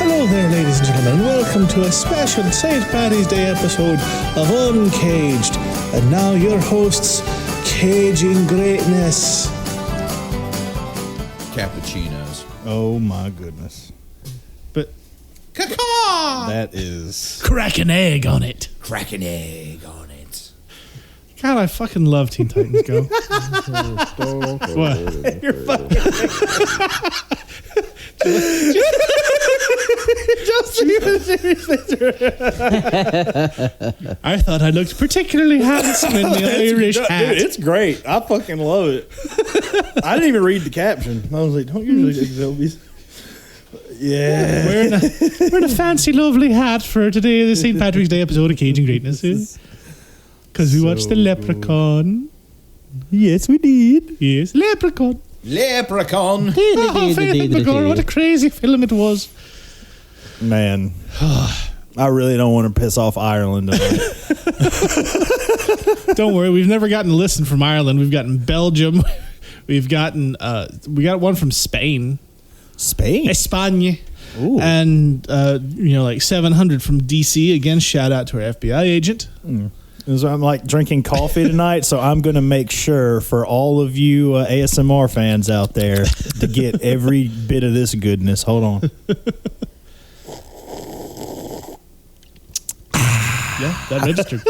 Hello there, ladies and gentlemen. Welcome to a special St. Patty's Day episode of UnCaged. And now your hosts, Caging Greatness. Cappuccinos. Oh my goodness. But Caw! That is... crack an egg on it. Crack an egg on it. God, I fucking love Teen Titans Go. What? You're fucking... I thought I looked particularly handsome in the Irish hat. Dude, it's great. I fucking love it. I didn't even read the caption. I was like, don't usually take selfies. Yeah. Wearing a fancy, lovely hat for today, the St. Patrick's Day episode of Caging Greatness. Because we watched the Leprechaun. Yes, we did. Yes, Leprechaun. Leprechaun. Oh, Faith McGuire, what a crazy film it was. Man, I really don't want to piss off Ireland tonight. Don't worry, we've never gotten a listen from Ireland. We've gotten Belgium. We've gotten we got one from Spain. España. Ooh. And like 700 from DC. Again, shout out to our FBI agent. So I'm like drinking coffee tonight, so I'm going to make sure for all of you ASMR fans out there to get every bit of this goodness. Hold on. Yeah, that registered.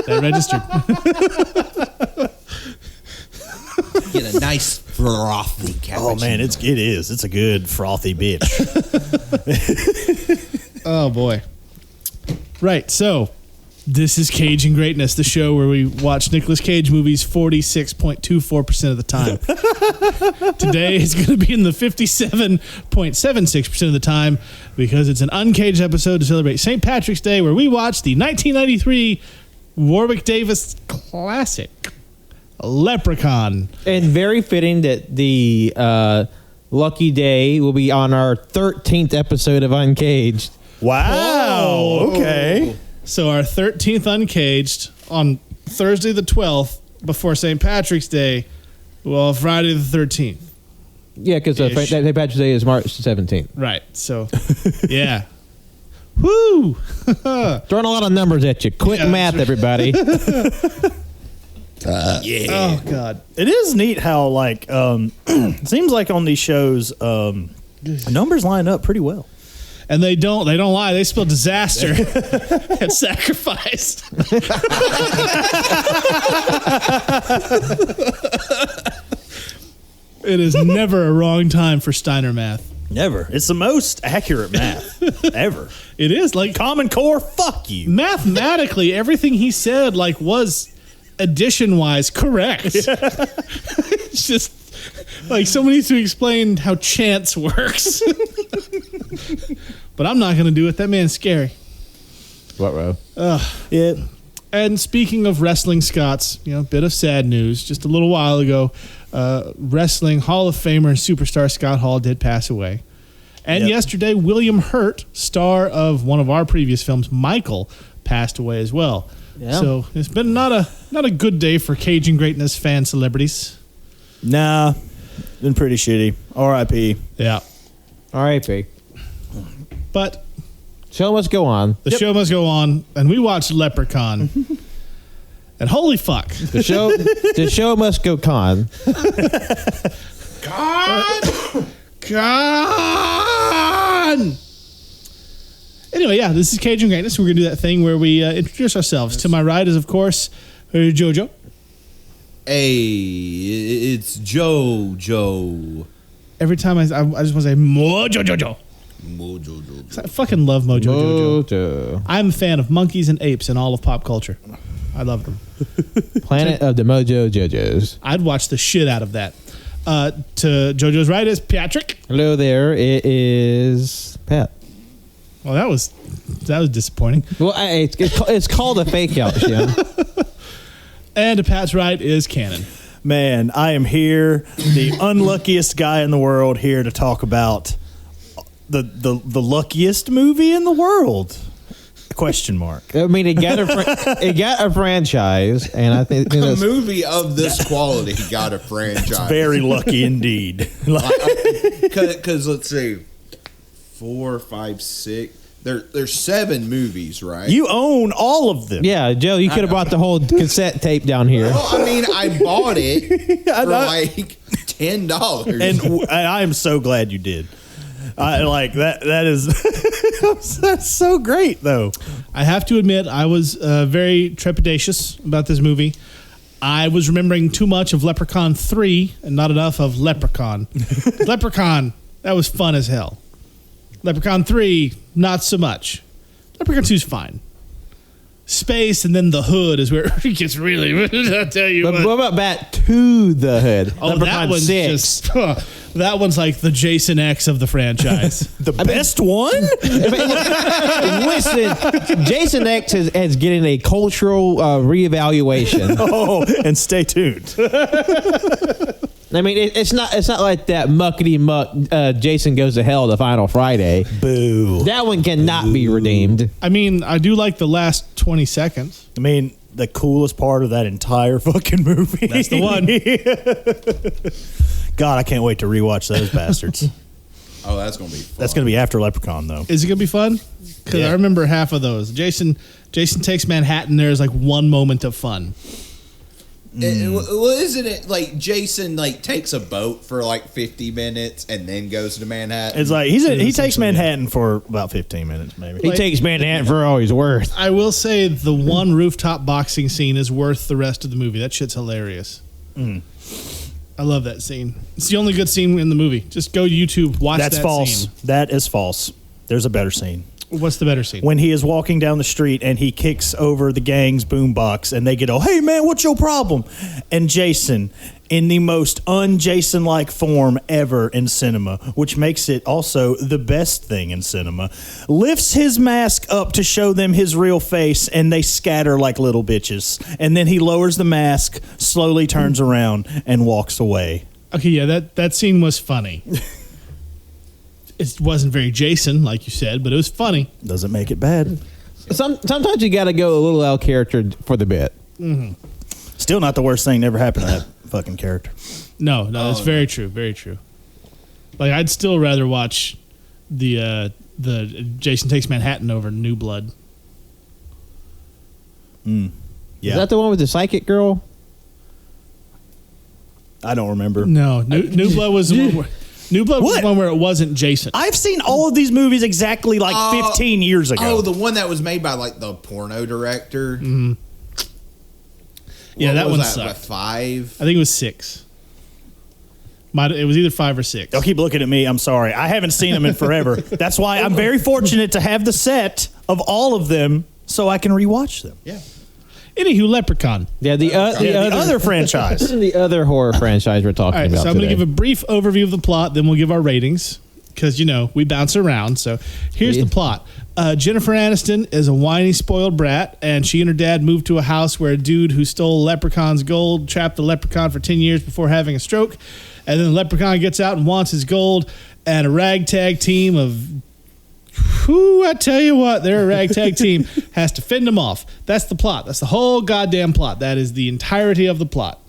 Get a nice frothy cappuccino. Oh man, it is. It's a good frothy bitch. Oh boy. Right, so this is Caging Greatness, the show where we watch Nicolas Cage movies 46.24% of the time. Today is going to be in the 57.76% of the time because it's an UnCaged episode to celebrate St. Patrick's Day where we watch the 1993 Warwick Davis classic, Leprechaun. And very fitting that the lucky day will be on our 13th episode of UnCaged. Wow. Okay. So our 13th UnCaged on Thursday the 12th before St. Patrick's Day, well, Friday the 13th. Yeah, because St. Patrick's Day is March 17th. Right. So, yeah. Woo! Throwing a lot of numbers at you. Quick math, everybody. Yeah. Oh, God. It is neat how, like, it seems like on these shows, numbers line up pretty well. And they don't lie. They spell disaster and sacrifice. It is never a wrong time for Steiner math. Never. It's the most accurate math ever. It is like Common Core, fuck you. mathematically, everything he said was addition-wise correct. It's just like someone needs to explain how chance works. But I'm not going to do it. That man's scary. What, Ro? Yeah. And speaking of wrestling Scots, bit of sad news. Just a little while ago, wrestling Hall of Famer and superstar Scott Hall did pass away. And yesterday, William Hurt, star of one of our previous films, Michael, passed away as well. Yeah. So it's been not a good day for Caging Greatness fan celebrities. Nah. Been pretty shitty. R.I.P. Yeah. R.I.P. But show must go on. The show must go on, and we watched Leprechaun. And holy fuck. The show must go con. Con! Anyway, yeah, this is Caging Greatness. We're going to do that thing where we introduce ourselves. To my right is, of course, Jojo. Hey, it's Joe. Every time I just want to say, Mojo Jojo. I fucking love Mojo Jojo. I'm a fan of monkeys and apes and all of pop culture. I love them. Planet of the Mojo Jojos. I'd watch the shit out of that. To Jojo's right is Patrick. Hello there. It is Pat. Well, that was disappointing. Well, it's called a fake out, Shem. And to Pat's right is Cannon. Man, I am here, the unluckiest guy in the world, here to talk about the luckiest movie in the world. Question mark. I mean, it got a franchise, and I think a movie of this quality got a franchise. It's very lucky indeed. Because let's see, 4, 5, 6, There's 7 movies, right? You own all of them. Yeah, Joe, you could have brought the whole cassette tape down here. Well, I mean, I bought it for like $10. And I am so glad you did. I like that. That is that's so great, though. I have to admit, I was very trepidatious about this movie. I was remembering too much of Leprechaun 3 and not enough of Leprechaun. Leprechaun, that was fun as hell. Leprechaun 3, not so much. Leprechaun 2's fine. Space and then the hood is where it gets really. I'll tell you But what. what about Back to the Hood? Oh, that Leprechaun one's 6. just. That one's like the Jason X of the franchise. The best one? Listen, Jason X is getting a cultural reevaluation. Oh, and stay tuned. I mean, it's not like that muckety muck Jason Goes to Hell the Final Friday. Boo. That one cannot be redeemed. I mean, I do like the last 20 seconds. I mean, the coolest part of that entire fucking movie. That's the one. God, I can't wait to rewatch those bastards. Oh, that's gonna be fun. That's going to be after Leprechaun, though. Is it gonna be fun? Because Yeah. I remember half of those. Jason Takes Manhattan. There's like one moment of fun. Well, isn't it like Jason like takes a boat for like 50 minutes and then goes to Manhattan? It's like he takes Manhattan for about 15 minutes, maybe. He takes Manhattan for all he's worth. I will say the one rooftop boxing scene is worth the rest of the movie. That shit's hilarious. I love that scene. It's the only good scene in the movie. Just go to YouTube, watch That's that false. scene. That is false. There's a better scene. What's the better scene? When he is walking down the street and he kicks over the gang's boombox and they get, oh, hey, man, what's your problem? And Jason, in the most un-Jason-like form ever in cinema, which makes it also the best thing in cinema, lifts his mask up to show them his real face and they scatter like little bitches. And then he lowers the mask, slowly turns around, and walks away. Okay, yeah, that scene was funny. It wasn't very Jason, like you said, but it was funny. Doesn't make it bad. Sometimes you got to go a little out of character for the bit. Still not the worst thing that ever happened to that fucking character. No, that's very true, very true. Like I'd still rather watch the Jason Takes Manhattan over New Blood. Yeah. Is that the one with the psychic girl? I don't remember. No, New Blood was the one where New Blood was What? the one where it wasn't Jason. I've seen all of these movies exactly like 15 years ago. Oh, the one that was made by like the porno director. Yeah, that was one that, sucked. like, 5. I think it was 6. It was either 5 or 6. Don't keep looking at me. I'm sorry. I haven't seen them in forever. That's why I'm very fortunate to have the set of all of them so I can rewatch them. Yeah. Anywho, Leprechaun. Yeah, the other franchise. the other horror franchise we're talking All right, about so I'm going today. to give a brief overview of the plot, then we'll give our ratings because, we bounce around. So here's the plot. Jennifer Aniston is a whiny, spoiled brat, and she and her dad moved to a house where a dude who stole Leprechaun's gold trapped the Leprechaun for 10 years before having a stroke. And then the Leprechaun gets out and wants his gold, and a ragtag team of... I tell you what, they're a ragtag team, has to fend them off. That's the plot. That's the whole goddamn plot. That is the entirety of the plot.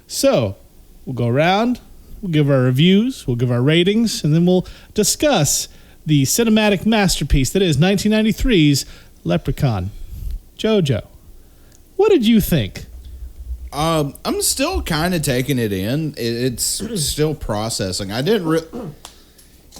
So, we'll go around, we'll give our reviews, we'll give our ratings, and then we'll discuss the cinematic masterpiece that is 1993's Leprechaun. Jojo, what did you think? I'm still kind of taking it in. It's still processing. I didn't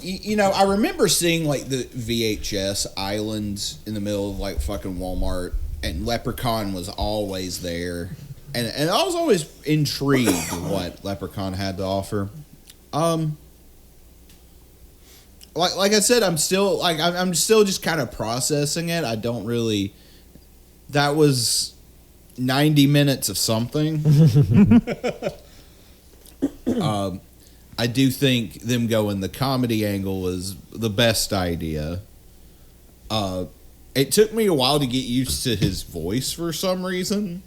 I remember seeing like the VHS islands in the middle of like fucking Walmart, and Leprechaun was always there, and I was always intrigued with what Leprechaun had to offer. Like I said, I'm still just kind of processing it. I don't really. That was 90 minutes of something. I do think them going the comedy angle was the best idea. It took me a while to get used to his voice for some reason.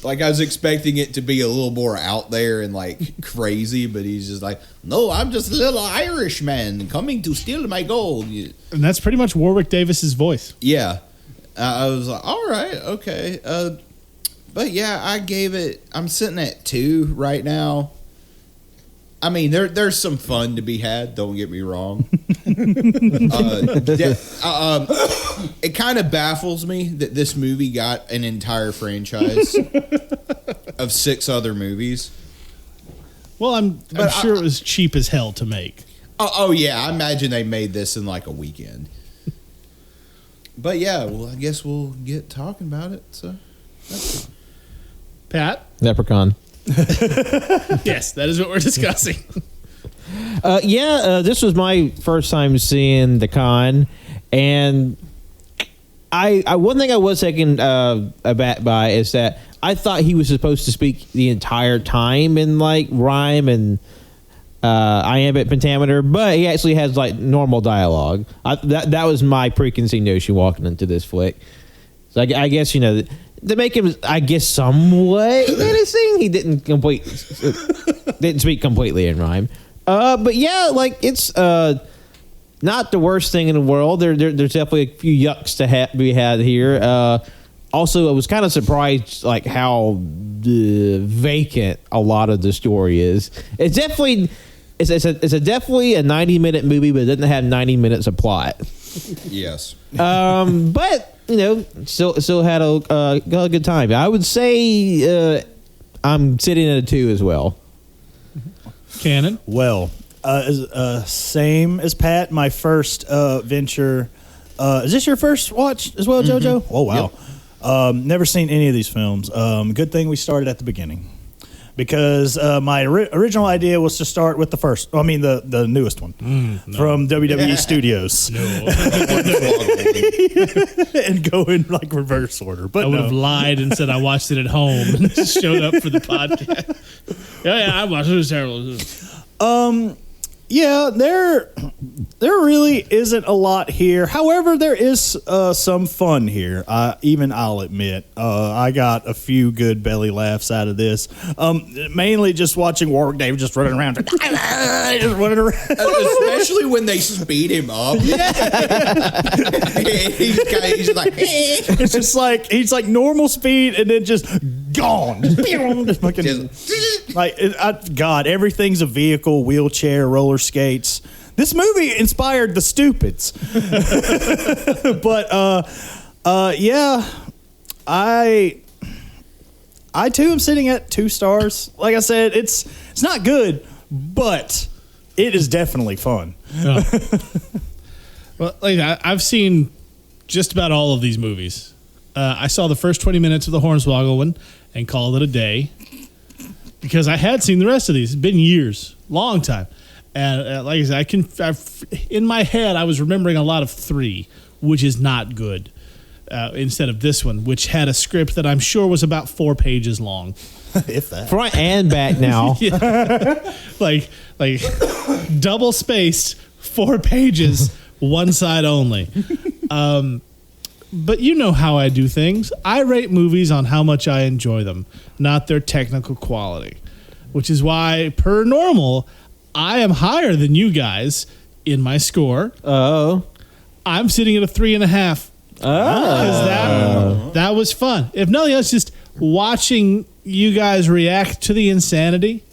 Like, I was expecting it to be a little more out there and, like, crazy, but he's just like, no, I'm just a little Irishman coming to steal my gold. And that's pretty much Warwick Davis's voice. Yeah. I was like, all right, okay. But, yeah, I'm sitting at 2 right now. I mean, there's some fun to be had. Don't get me wrong. It kind of baffles me that this movie got an entire franchise of 6 other movies. Well, I'm sure it was cheap as hell to make. Oh yeah, I imagine they made this in like a weekend. But yeah, well, I guess we'll get talking about it. So, Pat? Leprechaun. Yes, that is what we're discussing. This was my first time seeing The Con, and I one thing I was taken aback by is that I thought he was supposed to speak the entire time in like rhyme and iambic pentameter, but he actually has like normal dialogue. That was my preconceived notion walking into this flick. So I guess to make him, I guess, somewhat menacing, he didn't speak completely in rhyme. But yeah, like it's not the worst thing in the world. There's definitely a few yucks to be had here. Also, I was kind of surprised like how vacant a lot of the story is. It's definitely it's definitely a 90-minute movie, but it doesn't have 90 minutes of plot. yes. But still had a good time. I would say I'm sitting at a 2 as well. Cannon? Well, same as Pat. My first venture. Is this your first watch as well, JoJo? Oh wow. Yep. Never seen any of these films. Good thing we started at the beginning, because my original idea was to start with the first. I mean, the newest one from WWE Studios. And go in like reverse order. But I would have lied and said I watched it at home and just showed up for the podcast. Yeah, I watched it. It was terrible. Yeah, there really isn't a lot here. However, there is some fun here. Even I'll admit, I got a few good belly laughs out of this. Mainly just watching Warwick Davis just running around, Especially when they speed him up. Yeah. he's like, it's just like he's like normal speed and then just gone. Just fucking, God, everything's a vehicle, wheelchair, roller skates. This movie inspired the stupids. But yeah, I too am sitting at 2 stars. Like I said, it's not good, but it is definitely fun. Oh. Well, like I've seen just about all of these movies. I saw the first 20 minutes of the Hornswoggle one and called it a day, because I had seen the rest of these. It's been years, long time. And like I said, in my head, I was remembering a lot of 3, which is not good, instead of this one, which had a script that I'm sure was about 4 pages long. If that. Front and back now. Yeah. like double spaced, 4 pages, one side only. But you know how I do things. I rate movies on how much I enjoy them, not their technical quality, which is why, per normal, I am higher than you guys in my score. Oh. I'm sitting at a 3.5. Because that was fun. If nothing else, just watching you guys react to the insanity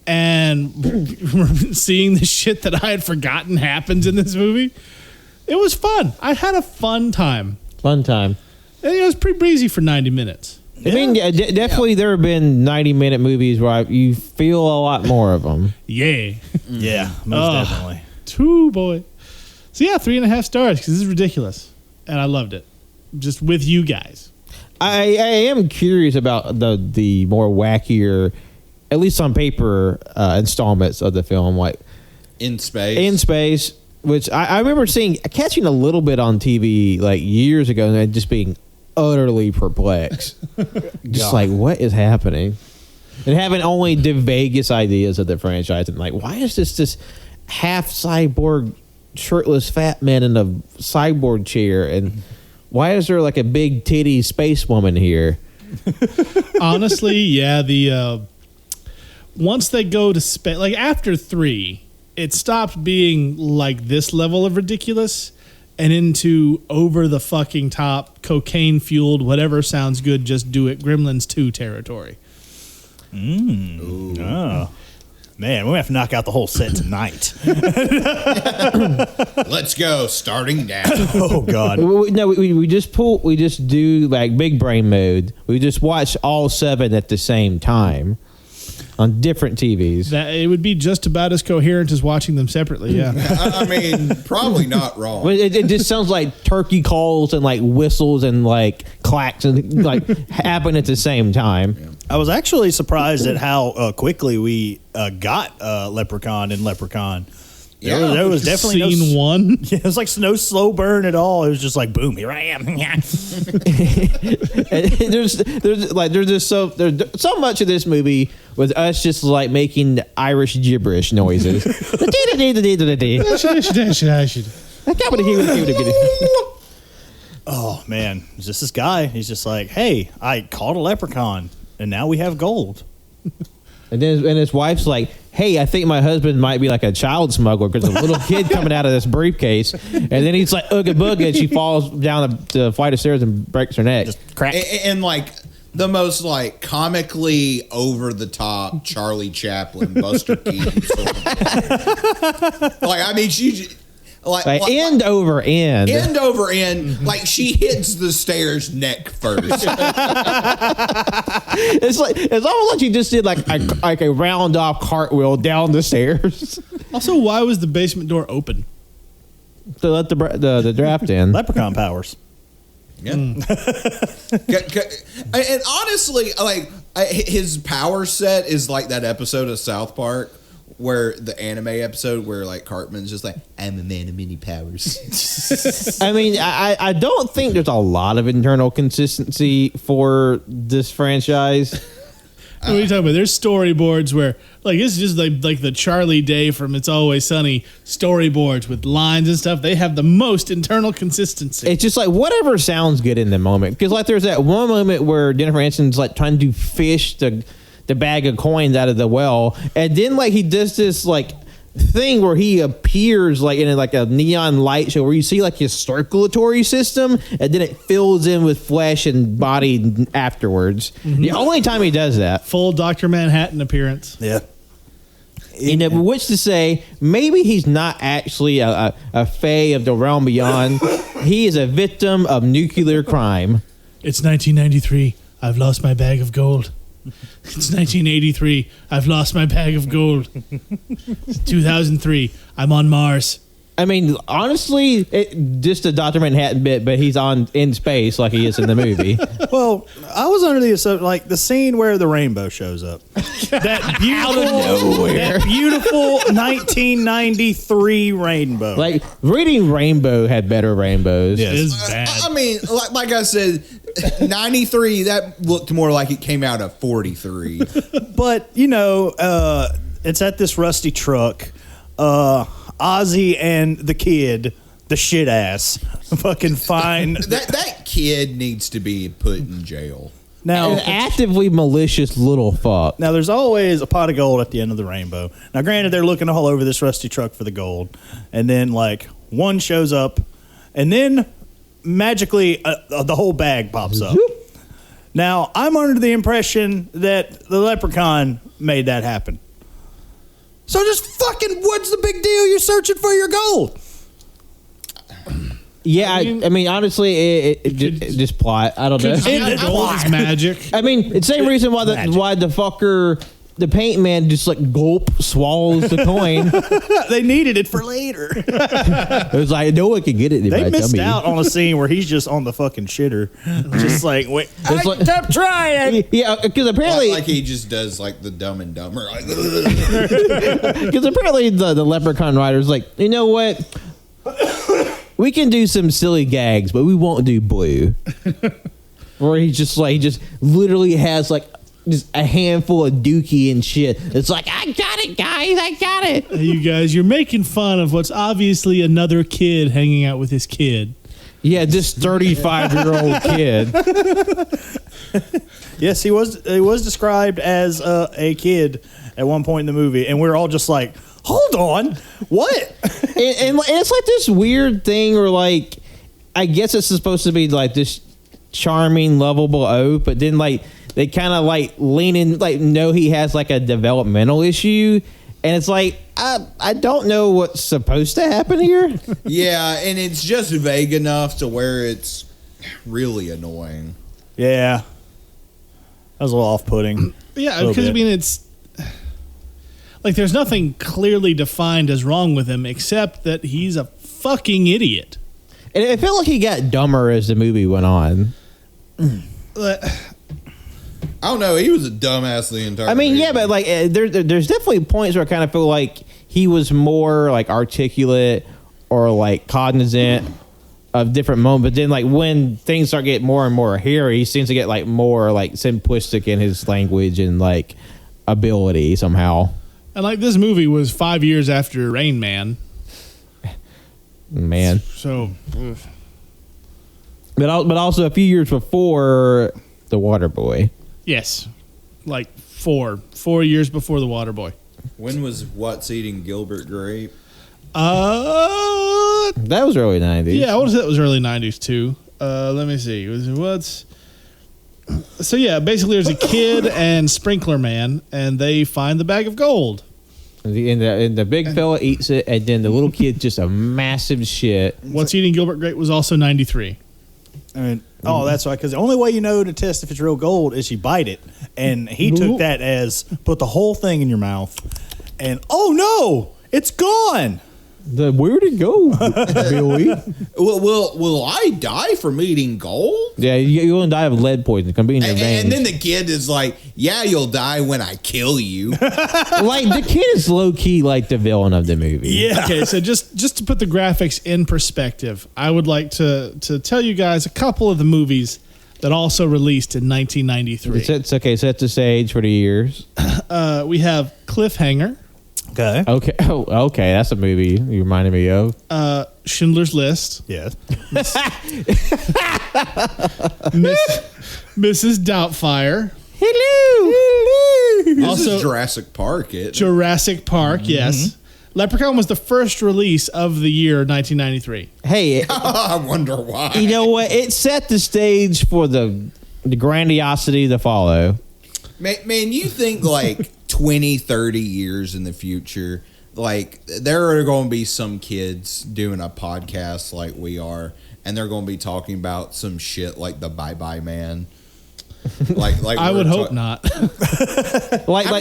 and seeing the shit that I had forgotten happens in this movie. It was fun. I had a fun time. Fun time. And it was pretty breezy for 90 minutes. I mean, definitely there have been 90-minute movies where you feel a lot more of them. Yeah. Yeah, most definitely. 2, boy. So yeah, 3.5 stars, because this is ridiculous. And I loved it. Just with you guys. I am curious about the more wackier, at least on paper, installments of the film, like In Space, which I remember catching a little bit on TV like years ago, and just being utterly perplexed. Just like, what is happening? And having only the vaguest ideas of the franchise, and like, why is this half cyborg shirtless fat man in a cyborg chair, and why is there like a big titty space woman here? Honestly, yeah, the once they go to space, like after 3, it stopped being like this level of ridiculous and into over the fucking top, cocaine fueled, whatever sounds good, just do it, Gremlins 2 territory. Man, we have to knock out the whole set tonight. Let's go, starting now. Oh God. No, we just do like big brain mode. We just watch all 7 at the same time on different TVs. That it would be just about as coherent as watching them separately. Yeah. I mean, probably not wrong. But it just sounds like turkey calls and like whistles and like clacks and like happen at the same time. Yeah. I was actually surprised at how quickly we got Leprechaun and Leprechaun. Yeah. There was definitely Scene one. Yeah, it was like no slow burn at all. It was just like, boom, here I am. there's just so much of this movie with us just like making Irish gibberish noises. Oh man, it's just this guy. He's just like, hey, I caught a leprechaun, and now we have gold. And his wife's like, hey, I think my husband might be like a child smuggler because a little kid coming out of this briefcase. And then he's like, ooga booga, and she falls down the flight of stairs and breaks her neck. Just crack. And like the most like comically over the top Charlie Chaplin, Buster Keaton sort of like, I mean, she like end over end. End over end, like she hits the stairs neck first. It's almost like she just did like a round off cartwheel down the stairs Also, why was the basement door open? to let the draft in. Leprechaun powers. Yeah. And honestly, like his power set is like that episode of South Park where the anime episode where like Cartman's just like, I'm a man of many powers. I mean, I don't think there's a lot of internal consistency for this franchise. What are you talking about? There's storyboards where, like, this is just like the Charlie Day from It's Always Sunny storyboards with lines and stuff. They have the most internal consistency. It's just like whatever sounds good in the moment. Because like there's that one moment where Jennifer Aniston's like trying to fish the bag of coins out of the well, and then like he does this like thing where he appears like in like a neon light show where you see like his circulatory system, and then it fills in with flesh and body afterwards. Mm-hmm. The only time he does that. Full Dr. Manhattan appearance. Yeah. You know, which to say, maybe he's not actually a fae of the realm beyond. He is a victim of nuclear crime. It's 1993. I've lost my bag of gold. It's 1983. I've lost my bag of gold. It's 2003. I'm on Mars. I mean, honestly, just a Dr. Manhattan bit, but he's in space like he is in the movie. Well, I was under the assumption, like the scene where the rainbow shows up. That beautiful 1993 rainbow. Like, reading Rainbow had better rainbows. It is bad. I mean, like I said, 93, that looked more like it came out of 43. But, you know, it's at this rusty truck. Ozzy and the kid, the shit ass, fucking fine. That kid needs to be put in jail. Now, An actively malicious little fuck. Now, there's always a pot of gold at the end of the rainbow. Now, granted, they're looking all over this rusty truck for the gold. And then, like, one shows up. And then, magically, the whole bag pops up. Now, I'm under the impression that the leprechaun made that happen. So just fucking, what's the big deal? You're searching for your gold. Yeah, I mean, honestly, it just plot. I don't know. Gold is magic. I mean, it's the same reason why the fucker, the paint man, just like gulp swallows the coin. They needed it for later. It was like no one could get it. They missed out on a scene where he's just on the fucking shitter, just like wait. Stop trying. Yeah, because apparently, like he just does like the Dumb and Dumber. Like, because apparently the Leprechaun writer's like, you know what? We can do some silly gags, but we won't do blue. Or he just literally has like just a handful of dookie and shit. It's like, I got it, guys, I got it. You guys, you're making fun of what's obviously another kid hanging out with his kid. Yeah, this 35-year-old kid. Yes, he was described as a kid at one point in the movie, and we're all just like, hold on, what? and it's like this weird thing where, like, I guess it's supposed to be like this charming, lovable oaf, but then like they kind of like lean in, like know he has like a developmental issue, and it's like I don't know what's supposed to happen here. Yeah, and it's just vague enough to where it's really annoying. Yeah. That was a little off-putting. Yeah, because I mean, it's like there's nothing clearly defined as wrong with him except that he's a fucking idiot. And it felt like he got dumber as the movie went on. I don't know. He was a dumbass the entire. I mean, movie. yeah, but like there's definitely points where I kind of feel like he was more like articulate or like cognizant of different moments. But then like when things start getting more and more hairy, he seems to get like more like simplistic in his language and like ability somehow. And like this movie was 5 years after Rain Man. Man. So, But also a few years before The Waterboy. yes, like 4 years before The Waterboy. When was What's Eating Gilbert Grape? That was early 90s. Yeah, I would say that was early 90s too. Let me see. So yeah, basically there's a kid and Sprinkler Man, and they find the bag of gold. And the big fella eats it, and then the little kid just a massive shit. What's Eating Gilbert Grape was also 93. I mean, that's right. Because the only way you know to test if it's real gold is you bite it, and he took that as put the whole thing in your mouth, and oh no, it's gone. Where'd it go, Billy? Will I die from eating gold? Yeah, you're gonna die of lead poisoning. It's gonna be in your veins. And then the kid is like, "Yeah, you'll die when I kill you." Like the kid is low key like the villain of the movie. Yeah. Okay, so just to put the graphics in perspective, I would like to tell you guys a couple of the movies that also released in 1993. It's okay. Set the stage for the years. We have Cliffhanger, Okay. Okay. Oh, okay. That's a movie you reminded me of. Schindler's List, Yes. Mrs. Doubtfire, Hello. This Also- is Jurassic Park. Jurassic Park, yes. Leprechaun was the first release of the year 1993. Hey, I wonder why. you know what? It set the stage for the grandiosity to follow. Man, you think like 20, 30 years in the future, like there are going to be some kids doing a podcast like we are, and they're going to be talking about some shit like the Bye Bye Man. Like I would hope not. I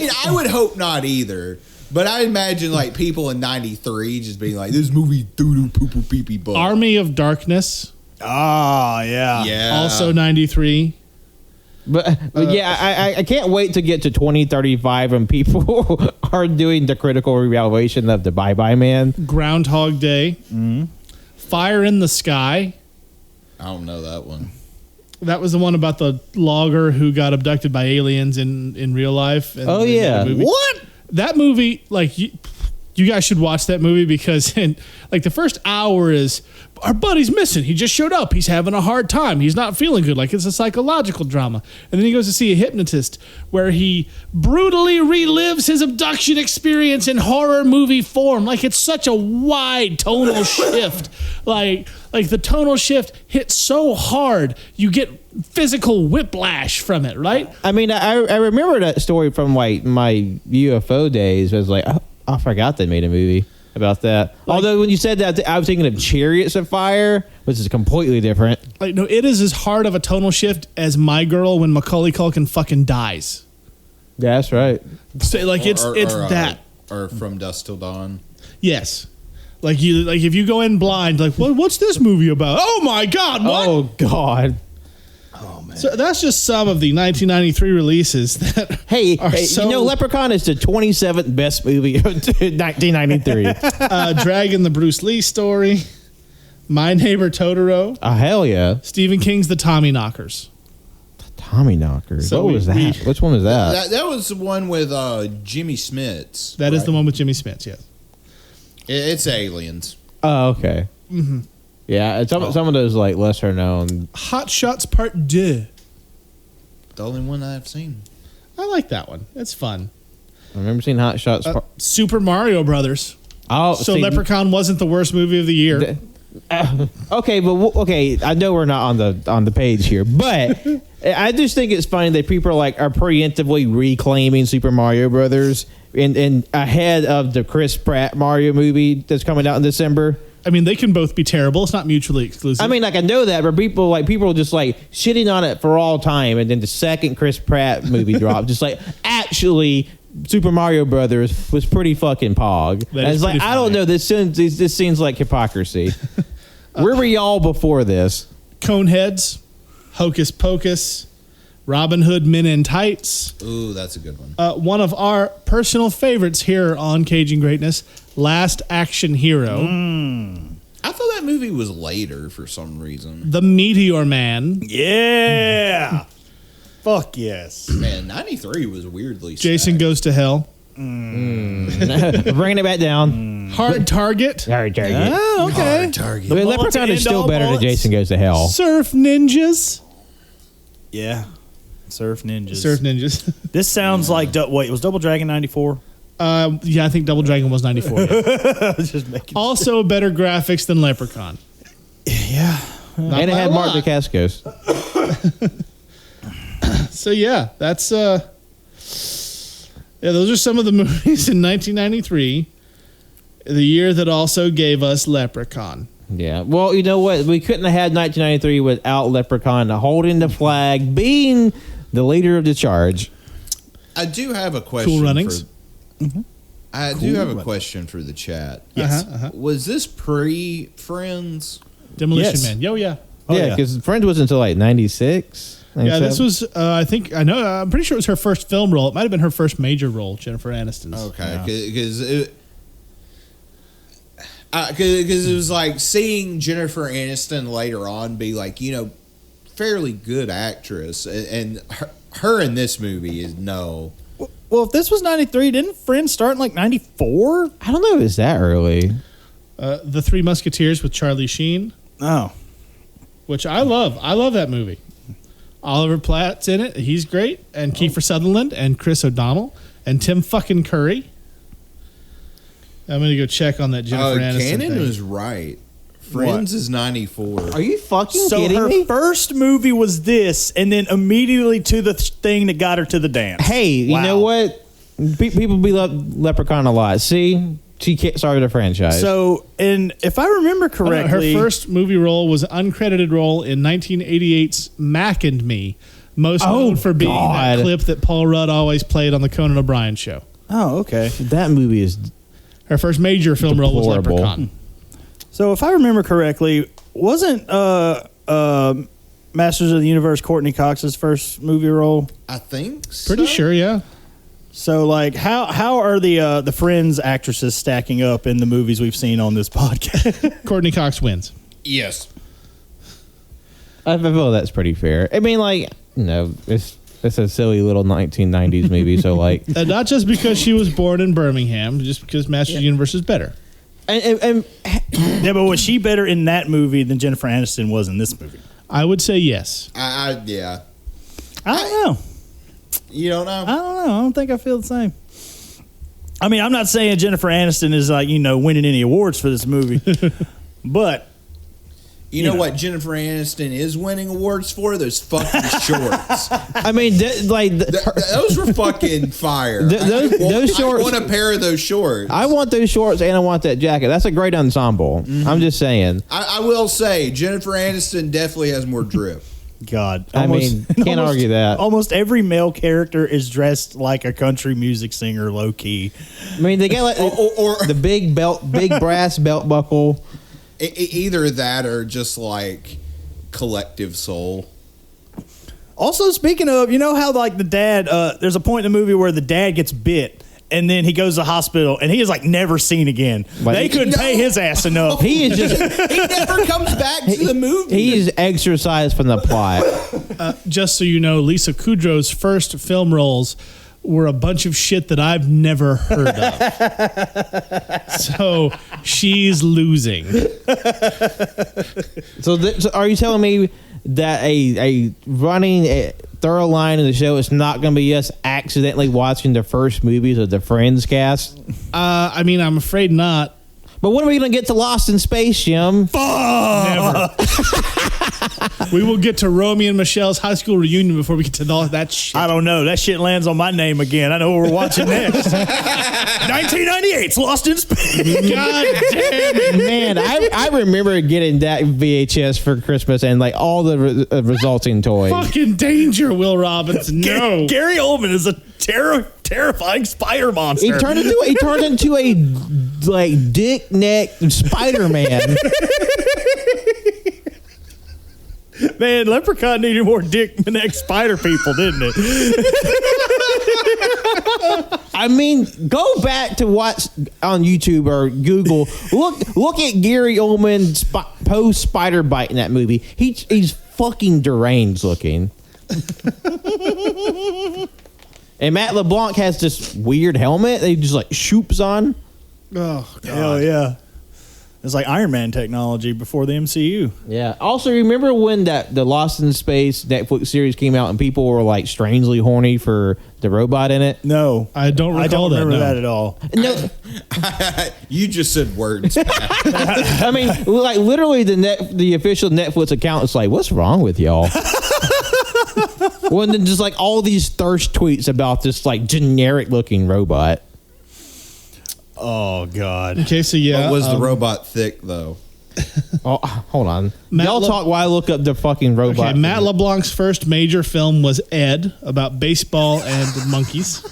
mean, I would hope not either. But I imagine like people in '93 just being like, "This movie doo doo poo poo pee pee butt." Army of Darkness, Ah, yeah. Yeah. also 93. But yeah, I can't wait to get to 2035 when people are doing the critical reevaluation of the Bye Bye Man. Groundhog Day, Fire in the Sky. I don't know that one. That was the one about the logger who got abducted by aliens in real life. And Oh, they made a yeah. movie. What? That movie, like you guys should watch that movie because like the first hour is our buddy's missing. He just showed up. He's having a hard time. He's not feeling good. Like it's a psychological drama. And then he goes to see a hypnotist where he brutally relives his abduction experience in horror movie form. Like it's such a wide tonal shift. Like the tonal shift hits so hard, you get physical whiplash from it, right? I mean, I remember that story from like my UFO days. I was like, I forgot they made a movie about that. Although when you said that, I was thinking of Chariots of Fire, which is completely different. Like no, it is as hard of a tonal shift as My Girl when Macaulay Culkin fucking dies. Yeah, that's right. So, like it's that. Or From Dusk Till Dawn. Yes. Like if you go in blind, like what's this movie about? Oh my God! What? Oh God. So that's just some of the 1993 releases that. Hey, so, you know, Leprechaun is the 27th best movie of 1993. Dragon, the Bruce Lee story, My Neighbor Totoro, Oh, hell yeah. Stephen King's The Tommyknockers. Tommy Knockers. So what was that? Which one was that? That was the one with Jimmy Smits. That is the one with Jimmy Smits. Yes. It's aliens. Oh, okay. Mm-hmm. Yeah, some of those like lesser known. Hot Shots Part 2. The only one I've seen. I like that one. It's fun. I remember seeing Hot Shots. Super Mario Brothers. Oh, So see, Leprechaun wasn't the worst movie of the year. okay, but okay, I know we're not on the page here, but I just think it's funny that people are preemptively reclaiming Super Mario Brothers in ahead of the Chris Pratt Mario movie that's coming out in December. I mean, they can both be terrible. It's not mutually exclusive. I mean, like I know that, but people are just like shitting on it for all time, and then the second Chris Pratt movie dropped, just like actually Super Mario Brothers was pretty fucking pog. And it's like I don't know. This seems like hypocrisy. Where were y'all before this? Coneheads, Hocus Pocus, Robin Hood Men in Tights. Ooh, that's a good one. One of our personal favorites here on Caging Greatness, Last Action Hero. I thought that movie was later for some reason. The Meteor Man. Yeah. Fuck yes. Man, 93 was weirdly Jason stacked. Goes to Hell. Bringing it back down. Hard Target. Oh, okay. Hard Target. But Leprechaun is still better than Jason Goes to Hell. Surf Ninjas. Yeah. Surf Ninjas. Surf Ninjas. This sounds like wait, was Double Dragon 94? Yeah, I think Double Dragon was 94. Yeah. Just making Also better graphics than Leprechaun. Yeah. And it had Mark Dacascos. So yeah, that's those are some of the movies in 1993, the year that also gave us Leprechaun. Yeah. Well, you know what? We couldn't have had 1993 without Leprechaun holding the flag, being the leader of the charge. I do have a question. Cool Runnings. I do have a question for the chat. Yes. Was this pre-Friends? Demolition Yes. Man. Yo, yeah. Oh, Yeah, yeah. because Friends wasn't until like 96. Yeah, this was, I'm pretty sure it was her first film role. It might have been her first major role, Jennifer Aniston's. Okay, because it was like seeing Jennifer Aniston later on be like, fairly good actress, and her in this movie is no. Well, if this was 93, didn't Friends start in like 94? I don't know if it's that early. The Three Musketeers with Charlie Sheen, Oh. which I love. I love that movie. Oliver Platt's in it. He's great. And Kiefer Sutherland and Chris O'Donnell and Tim fucking Curry. I'm going to go check on that Jennifer Aniston Cannon thing. was right. Friends is 94. Are you fucking So kidding her me? first movie was this, and then immediately to the thing that got her to the dance. Hey, you Wow. know what? People beat Leprechaun a lot. See? She started a franchise. So, and if I remember Her correctly, first movie role was an uncredited role in 1988's Mac and Me, most known for being that God. clip that Paul Rudd always played on the Conan O'Brien show. oh, okay. that movie is Her first major film role was Deplorable. Leprechaun. So, if I remember correctly, wasn't Masters of the Universe Courtney Cox's first movie role? I think Pretty so. sure, yeah. So, like, how are the Friends actresses stacking up in the movies we've seen on this podcast? Courtney Cox wins. Yes. I feel that's pretty fair. I mean, like, it's a silly little 1990s movie, so like, And not just because she was born in Birmingham, just because Masters of the Universe is better. and Yeah, but was she better in that movie than Jennifer Aniston was in this movie? I would say yes. Yeah. I don't know. You don't know? I don't know. I don't think I feel the same. I mean, I'm not saying Jennifer Aniston is like, winning any awards for this movie. But You know what Jennifer Aniston is winning awards for? Those fucking shorts. I mean, Those were fucking fire. Those shorts- I want a pair of those shorts. I want those shorts and I want that jacket. That's a great ensemble. I'm just saying. I will say Jennifer Aniston definitely has more drip. God, I mean, can't argue that. Almost every male character is dressed like a country music singer, low key. I mean, they got like Or the big brass belt buckle. either that or just like collective soul. Also, speaking of, you know how like the dad, there's a point in the movie where the dad gets bit. And then he goes to the hospital, and he is like never seen again. Like- They couldn't pay his ass enough. He is just He never comes back to the movie. he's exercised from the plot. Just so you know, Lisa Kudrow's first film roles were a bunch of shit that I've never heard of. So she's losing. So are you telling me that a running thorough line of the show is not going to be us accidentally watching the first movies of the Friends cast? I mean, I'm afraid not. But when are we going to get to Lost in Space, Jim? Never. We will get to Romeo and Michelle's high school reunion before we get to all that shit. I don't know. That shit lands on my name again. I know what we're watching next. 1998's Lost in Space. God damn it. Man, I remember getting that VHS for Christmas and like all the resulting toys. Fucking danger, Will Robinson. No. Gary Oldman is a terrifying spider monster. He turned into a like dick neck Spider-Man. Man, Leprechaun needed more dick neck spider people, didn't it? I mean, go back to watch on YouTube or Google. Look at Gary Oldman post spider bite in that movie. He's fucking deranged looking. And Matt LeBlanc has this weird helmet that he just like shoops on. Oh, God. Hell yeah. It's like Iron Man technology before the MCU. Yeah. Also, remember when the Lost in Space Netflix series came out and people were like strangely horny for the robot in it? No. I don't recall that. remember that at all. No. You just said words. I mean, like literally the official Netflix account is like, what's wrong with y'all? Well, then just like all these thirst tweets about this like generic looking robot. Oh, God. Okay, so yeah. But was the robot thick, though? Oh, hold on. Matt Y'all talk while I look up the fucking robot. Okay, Matt LeBlanc's first major film was Ed, about baseball and monkeys.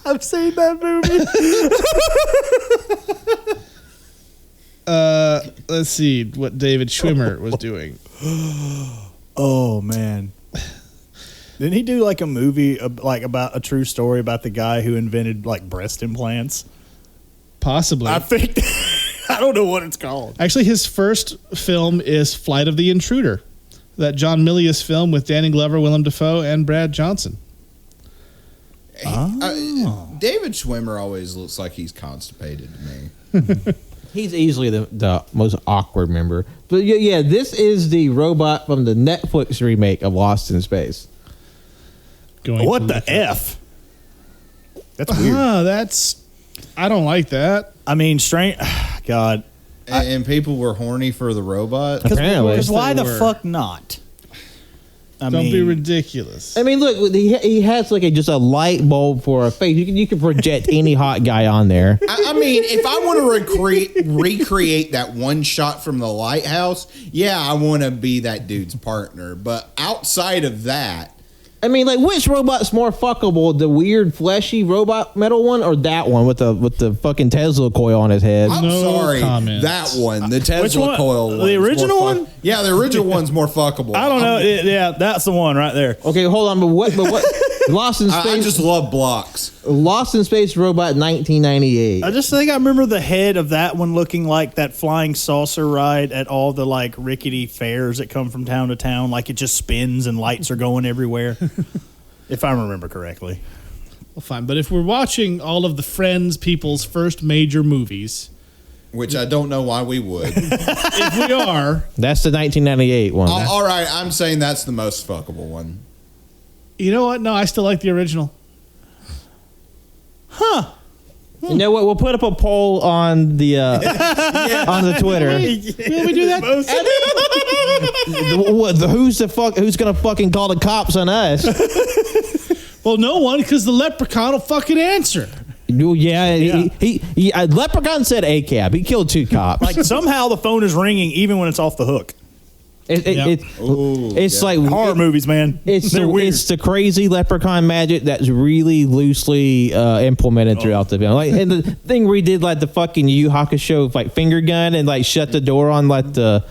I've seen that movie. Let's see what David Schwimmer was doing. Oh, man. Didn't he do like a movie like about a true story about the guy who invented like breast implants? Possibly. I think I don't know what it's called. Actually, his first film is Flight of the Intruder, that John Milius film with Danny Glover, Willem Dafoe, and Brad Johnson. David Schwimmer always looks like he's constipated to me. He's easily the most awkward member. But yeah, this is the robot from the Netflix remake of Lost in Space. What the F? That's weird. I don't like that. I mean, strange. God. And people were horny for the robot? Apparently. Because why They the were. fuck not? Don't be ridiculous. I mean, look, he has like just a light bulb for a face. You can project any hot guy on there. I mean, if I want to recreate that one shot from the lighthouse, yeah, I want to be that dude's partner. But outside of that, I mean, like, which robot's more fuckable? The weird, fleshy robot metal one, or that one with the fucking Tesla coil on his head? I'm No sorry, comments. that one, the Tesla Which one? coil one. The original one? Yeah, the original one's more fuckable. I don't know. Yeah, that's the one right there. Okay, hold on, but what? Lost in Space. I just love blocks. Lost in Space robot 1998. I just think I remember the head of that one looking like that flying saucer ride at all the like rickety fairs that come from town to town. Like it just spins and lights are going everywhere. If I remember correctly. Well, fine. But if we're watching all of the Friends people's first major movies, Which I don't know why we would. if we are, That's the 1998 one. All right, I'm saying that's the most fuckable one. you know what? No, I still like the original. You know what? We'll put up a poll on the on the Twitter. Will we do that? Who's gonna fucking call the cops on us? Well, no one, because the Leprechaun will fucking answer. Well, yeah, he Leprechaun said a cab. He killed 2 cops. Like somehow the phone is ringing even when it's off the hook. It's like Horror movies, man. It's They're weird. it's the crazy Leprechaun magic that's really loosely implemented throughout the film. Like, and the thing where he did like the fucking Yu Hakusho like finger gun and like shut the door on like the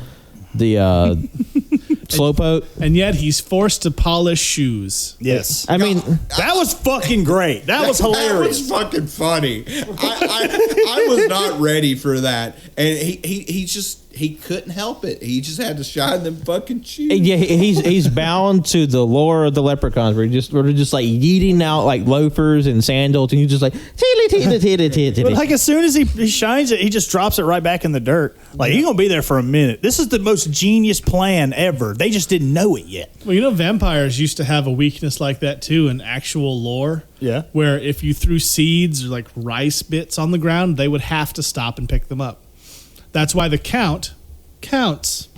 slowpoke. And yet he's forced to polish shoes. Yes. I mean, That was fucking great. That was hilarious. That was fucking funny. I was not ready for that, and he he couldn't help it. He just had to shine them fucking shoes. Yeah, he's bound to the lore of the leprechauns. We're just like yeeting out like loafers and sandals, and he's just like But like as soon as he shines it, he just drops it right back in the dirt. Like he's gonna be there for a minute. This is the most genius plan ever. They just didn't know it yet. Well, you know, vampires used to have a weakness like that too in actual lore. Yeah. Where if you threw seeds or like rice bits on the ground, they would have to stop and pick them up. That's why the count counts.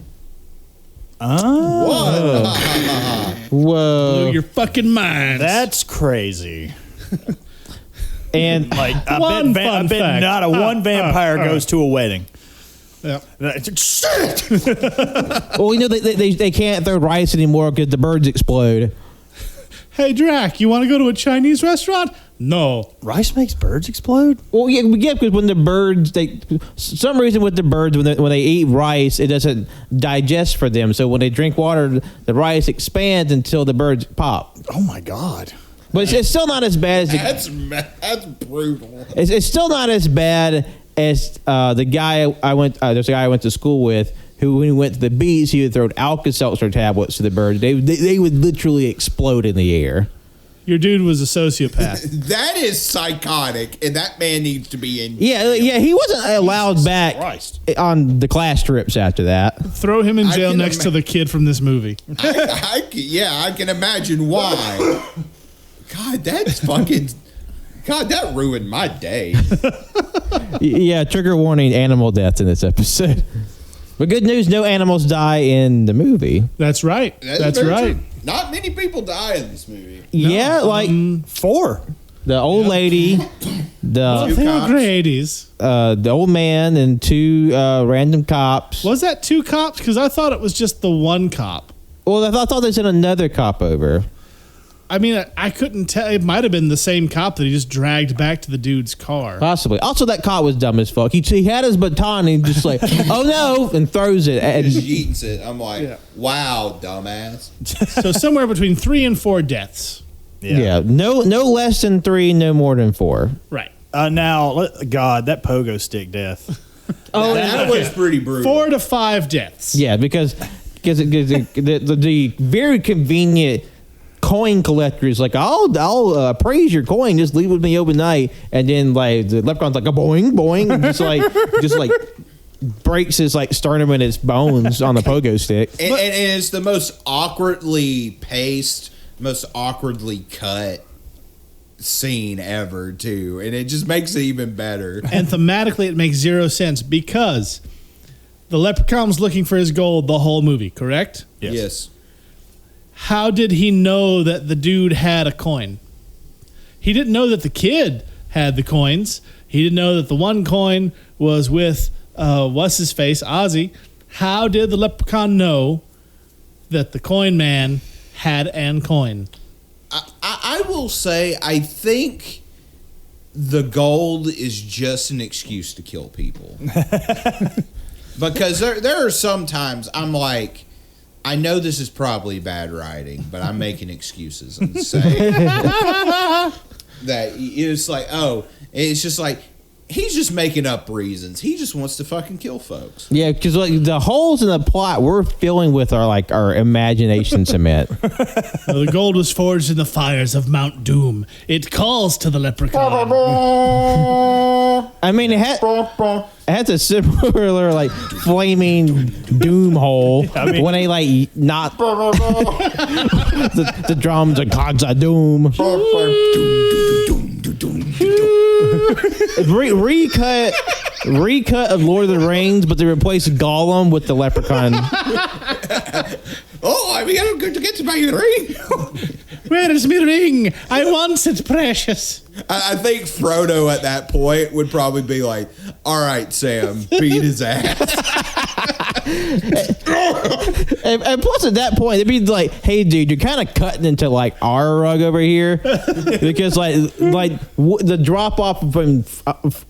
Oh. What? whoa. Blew your fucking mind. That's crazy. And Like I One bet fun fact. not a one vampire goes to a wedding. Yep. Shit! well, you know they can't throw rice anymore because the birds explode. Hey, Drac, you want to go to a Chinese restaurant? No. Rice makes birds explode? Well, yeah, because when the birds, some reason with the birds, when they eat rice, it doesn't digest for them. So when they drink water, the rice expands until the birds pop. Oh my God. But it's still not as bad as That's brutal. it's still not as bad as the guy I went. There's a guy I went to school with who, when he went to the beach, he would throw Alka-Seltzer tablets to the birds. They would literally explode in the air. Your dude was a sociopath. That is psychotic, and that man needs to be in. Yeah, he wasn't allowed back Christ. on the class trips after that. Throw him in I jail can next to the kid from this movie. I can imagine why. God, that's fucking. God, that ruined my day. Yeah, trigger warning: animal death in this episode. But good news, no animals die in the movie. That's right. That's very right. true. Not many people die in this movie. Yeah, like 4. the old lady, Well, the they were cops. great 80s. the old man, and 2 random cops. Was that 2 cops? Because I thought it was just the 1 cop. Well, I thought they sent another cop over. I mean, I couldn't tell. It might have been the same cop that he just dragged back to the dude's car. Possibly. Also, that cop was dumb as fuck. He had his baton and he just like, oh no, and throws it. And Just eats it. I'm like, Yeah. wow, dumbass. So somewhere between 3 and 4 deaths. yeah, no less than 3, no more than 4. Right. Now, God, that pogo stick death. Oh, that was pretty brutal. 4 to 5 deaths. yeah, because the very convenient coin collector is like, I'll praise your coin, just leave it with me overnight, and then like the leprechaun's like a boing boing, and just like breaks his like sternum and his bones on the pogo stick. And it's the most awkwardly paced, most awkwardly cut scene ever, too. And it just makes it even better. And thematically, it makes 0 sense because the leprechaun was looking for his gold the whole movie, correct? Yes. How did he know that the dude had a coin? He didn't know that the kid had the coins. He didn't know that the 1 coin was with what's his face, Ozzy. How did the leprechaun know that the coin man had an coin? I will say, I think the gold is just an excuse to kill people. Because there are some times I'm like, I know this is probably bad writing, but I'm making excuses and saying that it's like, it's just like, he's just making up reasons. He just wants to fucking kill folks. Yeah, because like the holes in the plot we're filling with our imagination cement. The gold was forged in the fires of Mount Doom. It calls to the leprechaun. I mean, it has a similar like flaming doom hole when they like not the drums and cogs of doom. Recut of Lord of the Rings, but they replaced Gollum with the leprechaun. Oh, we gotta get to my ring. Where is my ring? I want it, precious. I think Frodo at that point would probably be like, all right, Sam, beat his ass. And plus, at that point, they'd be like, "Hey, dude, you're kind of cutting into like our rug over here," because the drop off from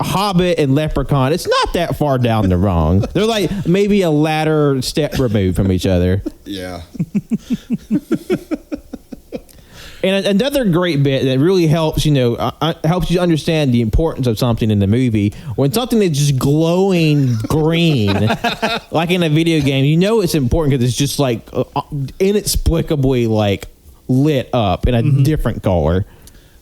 Hobbit and Leprechaun, it's not that far down the wrong. They're like maybe a ladder step removed from each other. Yeah. And another great bit that really helps, helps you understand the importance of something in the movie. When something is just glowing green, like in a video game, it's important because it's just like inexplicably like lit up in a different color.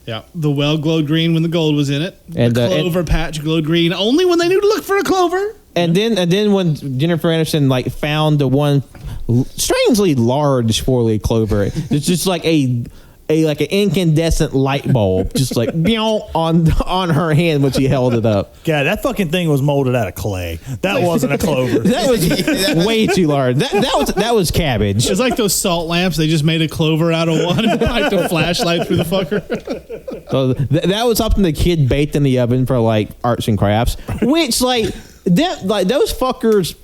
Yeah, the well glowed green when the gold was in it. And the clover patch glowed green only when they knew to look for a clover. And then when Jennifer Aniston like found the one strangely large 4-leaf clover, it's just like an incandescent light bulb, just like on her hand when she held it up. God, that fucking thing was molded out of clay. That wasn't a clover. That was way too large. That was cabbage. It's like those salt lamps. They just made a clover out of one and like the flashlight through the fucker. So that was something the kid baked in the oven for like arts and crafts, which like those fuckers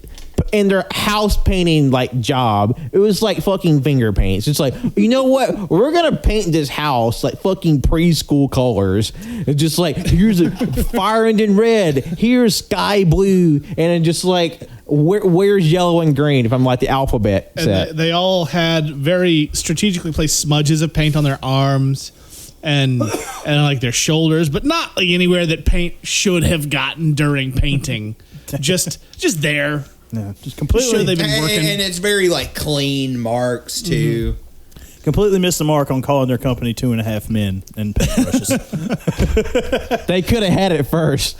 in their house painting like job, it was like fucking finger paints. It's like, you know what? We're gonna paint this house like fucking preschool colors. It's just like, here's a fire engine red, here's sky blue, and then just like where's yellow and green if I'm like the alphabet set. And they all had very strategically placed smudges of paint on their arms and like their shoulders, but not like anywhere that paint should have gotten during painting. just there. No, just completely. Sure they've been working. And it's very like clean marks too. Completely missed the mark on calling their company 2.5 Men and paintbrushes. They could have had it first.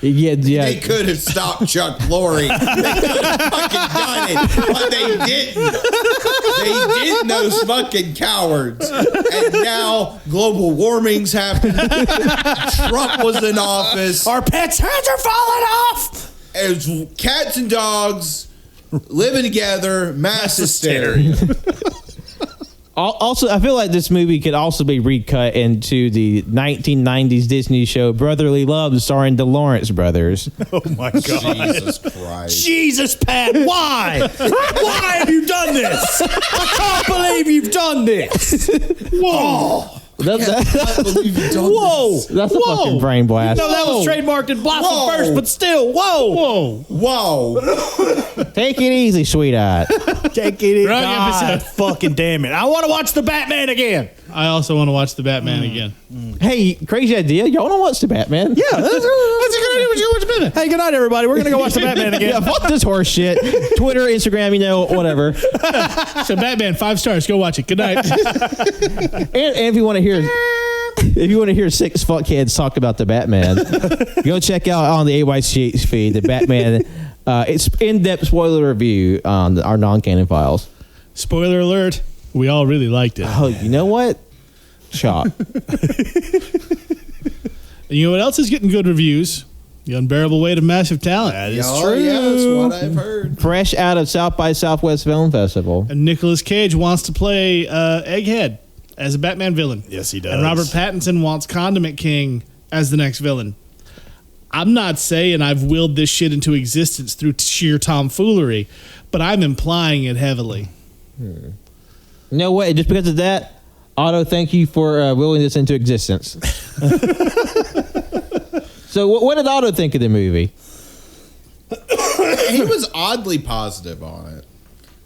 Yeah. They could have stopped Chuck Lorre. They could have fucking done it, but they didn't. They didn't, those fucking cowards. And now global warming's happened. Trump was in office. Our pets' heads are falling off. As cats and dogs living together, mass hysteria. Also, I feel like this movie could also be recut into the 1990s Disney show Brotherly Love, starring the Lawrence brothers. Oh my God! Jesus Christ! Jesus, Pat, why? Why have you done this? I can't believe you've done this. Whoa! I believe you've done Whoa! this. That's a fucking brain blast. No, that was trademarked and Blossom first, but still, whoa! Whoa! Take it easy, sweetheart. Take it Wrong God, episode. fucking damn it! I want to watch the Batman again. I also want to watch the Batman again. Hey, crazy idea. Y'all want to watch the Batman? Yeah, that's a good idea. Would you watch Batman? Hey, good night, everybody. We're gonna go watch the Batman again. Yeah, fuck this horse shit. Twitter, Instagram, whatever. So Batman, 5 stars. Go watch it. Good night. And if you want to hear 6 fuckheads talk about the Batman, go check out on the AYCH feed the Batman. It's in-depth spoiler review on our non-canon files. Spoiler alert. We all really liked it. Oh, you know what? Shock. And you know what else is getting good reviews? The Unbearable Weight of Massive Talent. That is Oh, true. yeah, that's what I've heard. Fresh out of South by Southwest Film Festival. And Nicolas Cage wants to play Egghead as a Batman villain. Yes, he does. And Robert Pattinson wants Condiment King as the next villain. I'm not saying I've willed this shit into existence through sheer tomfoolery, but I'm implying it heavily. No way. Just because of that, Otto, thank you for willing this into existence. So what did Otto think of the movie? He was oddly positive on it.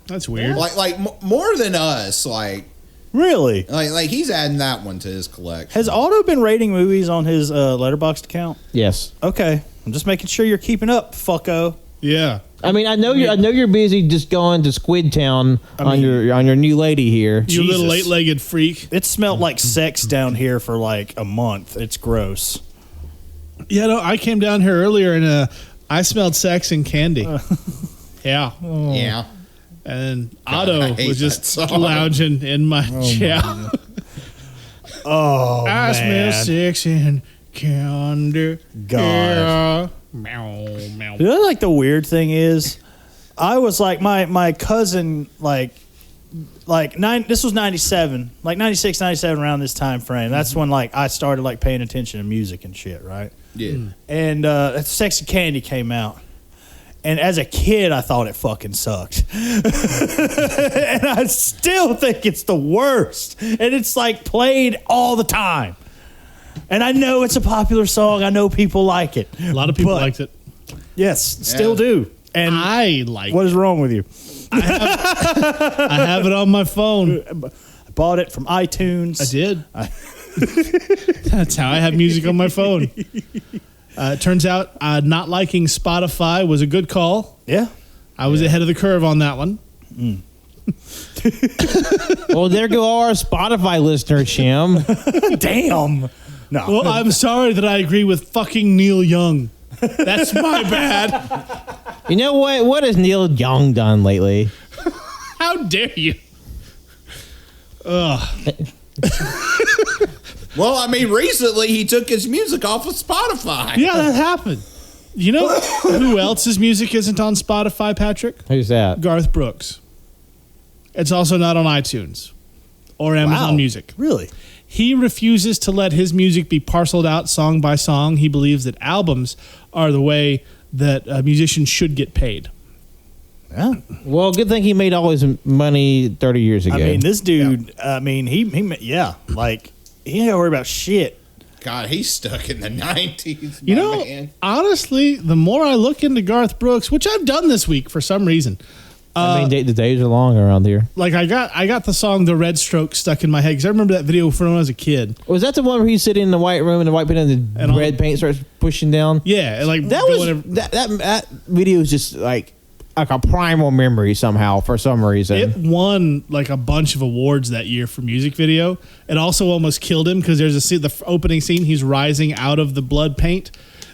That's weird. Like more than us. Like Really? he's adding that one to his collection. Has Otto been rating movies on his Letterboxd account? Yes. Okay, I'm just making sure you're keeping up, fucko. Yeah. I mean, I know you're busy just going to Squid Town on your new lady here. You little Jesus. 8-legged freak. It smelled like sex down here for like a month. It's gross. Yeah, no, I came down here earlier and I smelled sex and candy. Yeah. Yeah. And God, I Otto hate was that just song. lounging in my chair. Oh, I smell man. sex and candy. God. Yeah. Meow, meow. You know, like the weird thing is, I was like my cousin this was 97, like 96, 97 around this time frame. That's when like I started like paying attention to music and shit, right? Yeah. And Sex and Candy came out. And as a kid, I thought it fucking sucked. And I still think it's the worst. And it's like played all the time. And I know it's a popular song. I know people like it. A lot of people But- liked it. Yes, still do. And I like what it. is wrong with you? I have it on my phone. bought it from iTunes. I did. That's how I have music on my phone. It turns out not liking Spotify was a good call. Yeah. I was ahead of the curve on that one. Well, there go our Spotify listeners, Shim. Damn. No. Well, I'm sorry that I agree with fucking Neil Young. That's my bad. You know what? What has Neil Young done lately? How dare you? Ugh. Well, I mean, recently he took his music off of Spotify. Yeah, that happened. You know who else's music isn't on Spotify, Patrick? Who's that? Garth Brooks. It's also not on iTunes or Amazon Wow. Music. Really? He refuses to let his music be parceled out song by song. He believes that albums are the way that musicians should get paid. Yeah. Well, good thing he made all his money 30 years ago. I mean, this dude, like, he ain't got to worry about shit. God, he's stuck in the 90s. You know, man. honestly, the more I look into Garth Brooks, which I've done this week for some reason, I mean, the days are long around here. like I got the song "The Red Stroke" stuck in my head because I remember that video from when I was a kid. Was that the one where he's sitting in the white room and the white paint and the And all- red paint starts pushing down? Yeah, and like That was that video is just like a primal memory somehow for some reason. It won like a bunch of awards that year for music video. It also almost killed him because there's a scene, the opening scene, he's rising out of the blood paint,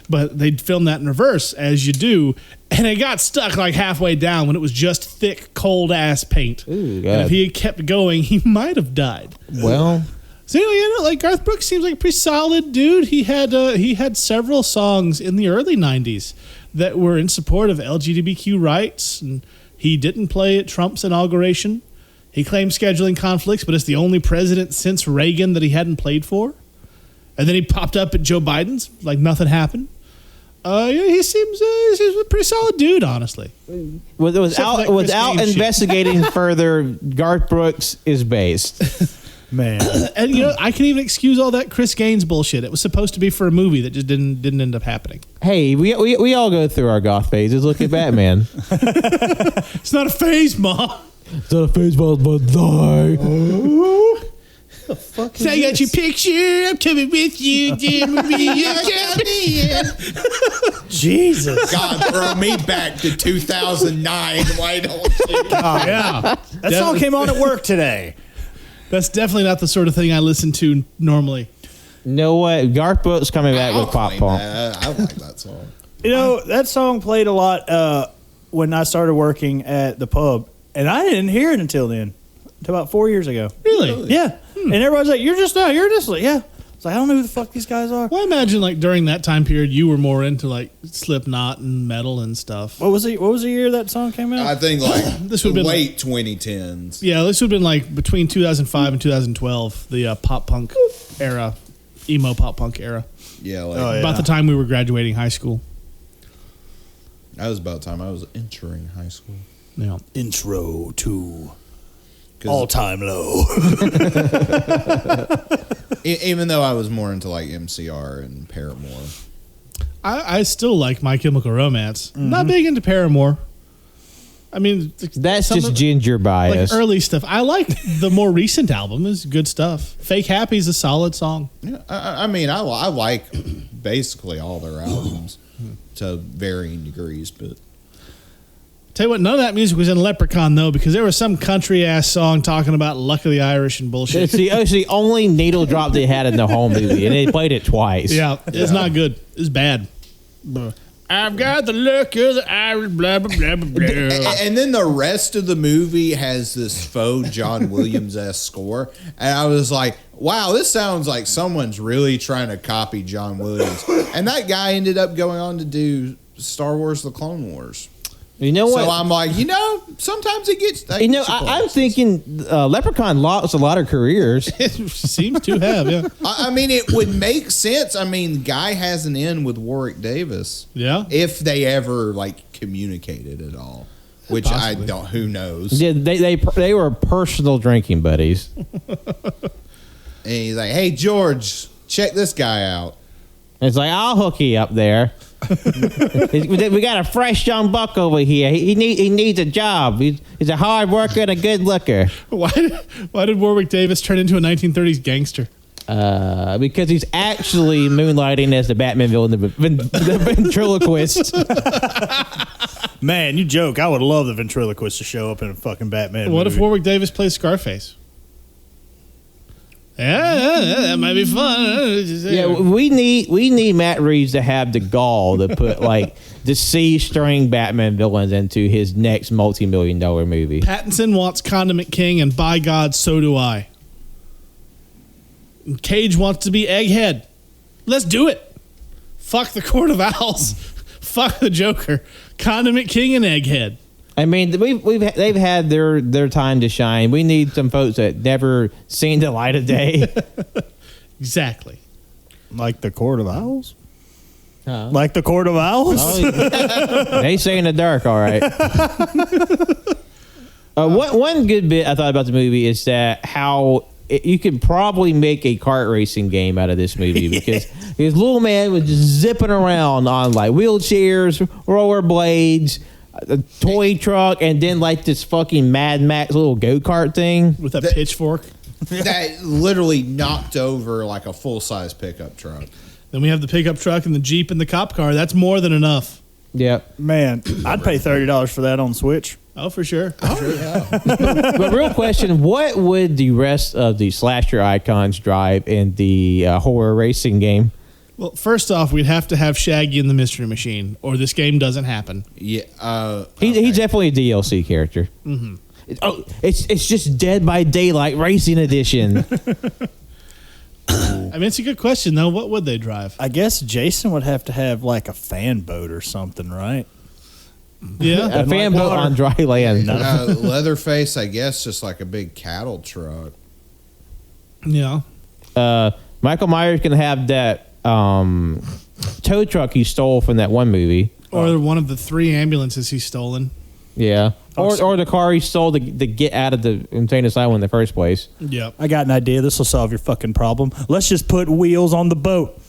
but they filmed that in reverse as you do, and it got stuck like halfway down when it was just thick, cold ass paint. Ooh, and God. if he had kept going, he might have died. Well, So anyway, you know, like Garth Brooks seems like a pretty solid dude. He had several songs in the early '90s that were in support of LGBTQ rights, and he didn't play at Trump's inauguration. He claimed scheduling conflicts, but it's the only president since Reagan that he hadn't played for. And then he popped up at Joe Biden's like nothing happened. He seems a pretty solid dude, honestly. without Chris Gaines shit. investigating further, Garth Brooks is based. Man. And you know, I can even excuse all that Chris Gaines bullshit. It was supposed to be for a movie that just didn't end up happening. Hey, we all go through our goth phases. Look at Batman. It's not a phase, Ma. It's not a phase, but die. So I got your picture. I'm coming with you. Jesus. God, throw me back to 2009. Why don't you? Oh, yeah. That song came on at work today. That's definitely not the sort of thing I listen to normally. You know what? Garth Brooks coming back I'll with pop claim punk. that. I like that song. You know, that song played a lot when I started working at the pub, and I didn't hear it until about 4 years ago. Really? Yeah. And everybody's like, "You're just not hearing this." Like, yeah. It's like, I don't know who the fuck these guys are. Well, I imagine like during that time period, you were more into like Slipknot and metal and stuff. What was the year that song came out? I think like This would've been late 2010s. Yeah, this would have been like between 2005 and 2012, the pop punk era, emo pop punk era. Yeah, like Oh, yeah. About the time we were graduating high school. that was about the time I was entering high school. Yeah. Intro to 'Cause All Time Low. even though I was more into like MCR and Paramore. I still like My Chemical Romance. Not big into Paramore. I mean, That's some just of- ginger bias. like early stuff. I like the more recent album is good stuff. Fake Happy is a solid song. Yeah, I mean, I like basically all their albums to varying degrees, but Tell you what, none of that music was in Leprechaun though, because there was some country ass song talking about Luck of the Irish and bullshit. it's the only needle drop they had in the whole movie, and they played it twice. Yeah, it's not good. It's bad. I've got the luck of the Irish, blah blah blah blah blah. and then the rest of the movie has this faux John Williams-esque score, and I was like, wow, this sounds like someone's really trying to copy John Williams. And that guy ended up going on to do Star Wars: The Clone Wars. You know what? So I'm like, sometimes it gets. I'm thinking Leprechaun lost a lot of careers. It seems to have, yeah. I mean, it would make sense. I mean, Guy has an in with Warwick Davis. Yeah. If they ever like communicated at all, which Possibly. I don't. Who knows? Yeah, they were personal drinking buddies. And he's like, "Hey, George, check this guy out." It's like, I'll hook you up there. We got a fresh young buck over here. He needs a job. He's a hard worker and a good looker. Why did Warwick Davis turn into a 1930s gangster? Because he's actually moonlighting as the Batman villain, the ventriloquist. Man, you joke. I would love the ventriloquist to show up in a fucking Batman What movie. if Warwick Davis plays Scarface? Yeah, that might be fun. Yeah, we need Matt Reeves to have the gall to put like the C-string Batman villains into his next multi-million-dollar movie. Pattinson wants Condiment King, and by God, so do I. And Cage wants to be Egghead. Let's do it. Fuck the Court of Owls. Fuck the Joker. Condiment King and Egghead. I mean, they've had their time to shine. We need some folks that never seen the light of day. Exactly. Like the Court of Owls? Like the Court of Owls? They say in the dark, all right. One good bit I thought about the movie is that how you could probably make a kart racing game out of this movie because his little man was just zipping around on like wheelchairs, rollerblades, a toy truck, and then like this fucking Mad Max little go-kart thing With a pitchfork. That literally knocked over like a full-size pickup truck. Then we have the pickup truck and the Jeep and the cop car. That's more than enough. Yep. Man, I'd pay $30 for that on Switch. Oh, for sure. But real question, what would the rest of the slasher icons drive in the horror racing game? Well, first off, we'd have to have Shaggy in the Mystery Machine, or this game doesn't happen. Yeah. He's definitely a DLC character. Mm-hmm. It's just Dead by Daylight Racing Edition. I mean, it's a good question, though. What would they drive? I guess Jason would have to have like a fan boat or something, right? Yeah. A fan boat on dry land. Leatherface, I guess, just like a big cattle truck. Yeah. Michael Myers can have that tow truck he stole from that one movie. Or one of the 3 ambulances he's stolen. Yeah. Or the car he stole to get out of the insane asylum in the first place. Yep. I got an idea. This will solve your fucking problem. Let's just put wheels on the boat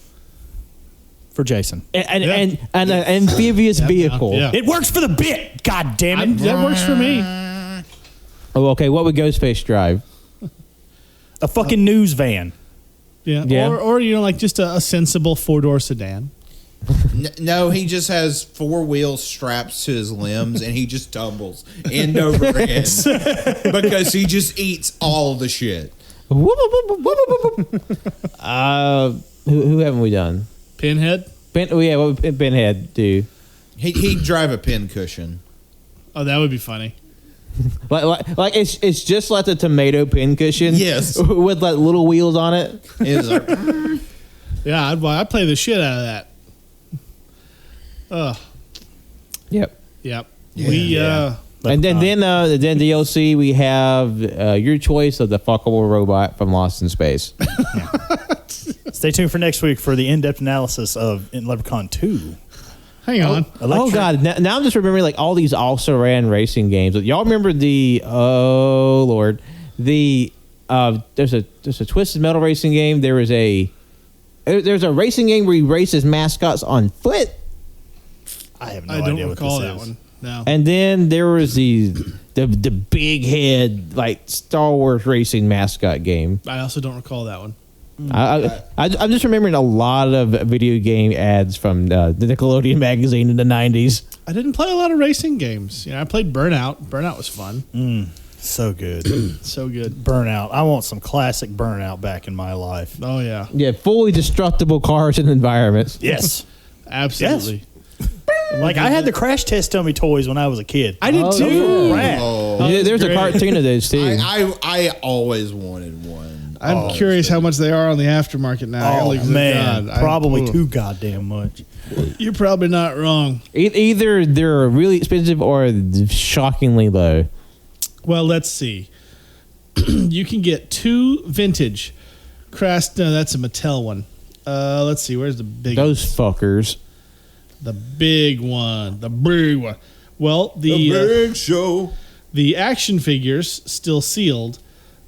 for Jason. And an amphibious vehicle. Yeah. It works for the bit. God damn it. That works for me. Oh, okay. What would Ghostface drive? A fucking news van. Yeah. Yeah. Or like just a sensible 4-door sedan. No, he just has 4 wheels strapped to his limbs, and he just tumbles end over end because he just eats all the shit. Who haven't we done? Pinhead? What would Pinhead do? He'd drive a pin cushion. Oh, that would be funny. Like it's just like the tomato pin cushion. Yes. With like little wheels on it. It's like, Yeah, I'd play the shit out of that. Yep. Yep. Yeah. And then DLC we have your choice of the fuckable robot from Lost in Space. Stay tuned for next week for the in-depth analysis of Leprechaun 2. Hang on. Oh God! Now I'm just remembering like all these also ran racing games. Y'all remember the there's a Twisted Metal racing game. There's a racing game where you race as mascots on foot. I have no I don't idea what recall this that is. one. No. And then there was the big head like Star Wars racing mascot game. I also don't recall that one. I'm just remembering a lot of video game ads from the Nickelodeon magazine in the 90s. I didn't play a lot of racing games. I played Burnout. Burnout was fun. So good. So good. Burnout. I want some classic Burnout back in my life. Oh, yeah. Yeah, fully destructible cars and environments. Yes. Absolutely. Like, I had the Crash Test Dummy toys when I was a kid. I did too. yeah. Rad. Yeah, there's great. a cartoon of those too. I always wanted one. I'm curious how much they are on the aftermarket now. Oh, Like, man. God, Probably too goddamn much. You're probably not wrong. Either they're really expensive or shockingly low. Well, let's see. You can get 2 vintage Crash. No, that's a Mattel one. Let's see. Where's the big Those fuckers. The big one. The big one. Well, Big show. the action figures, still sealed,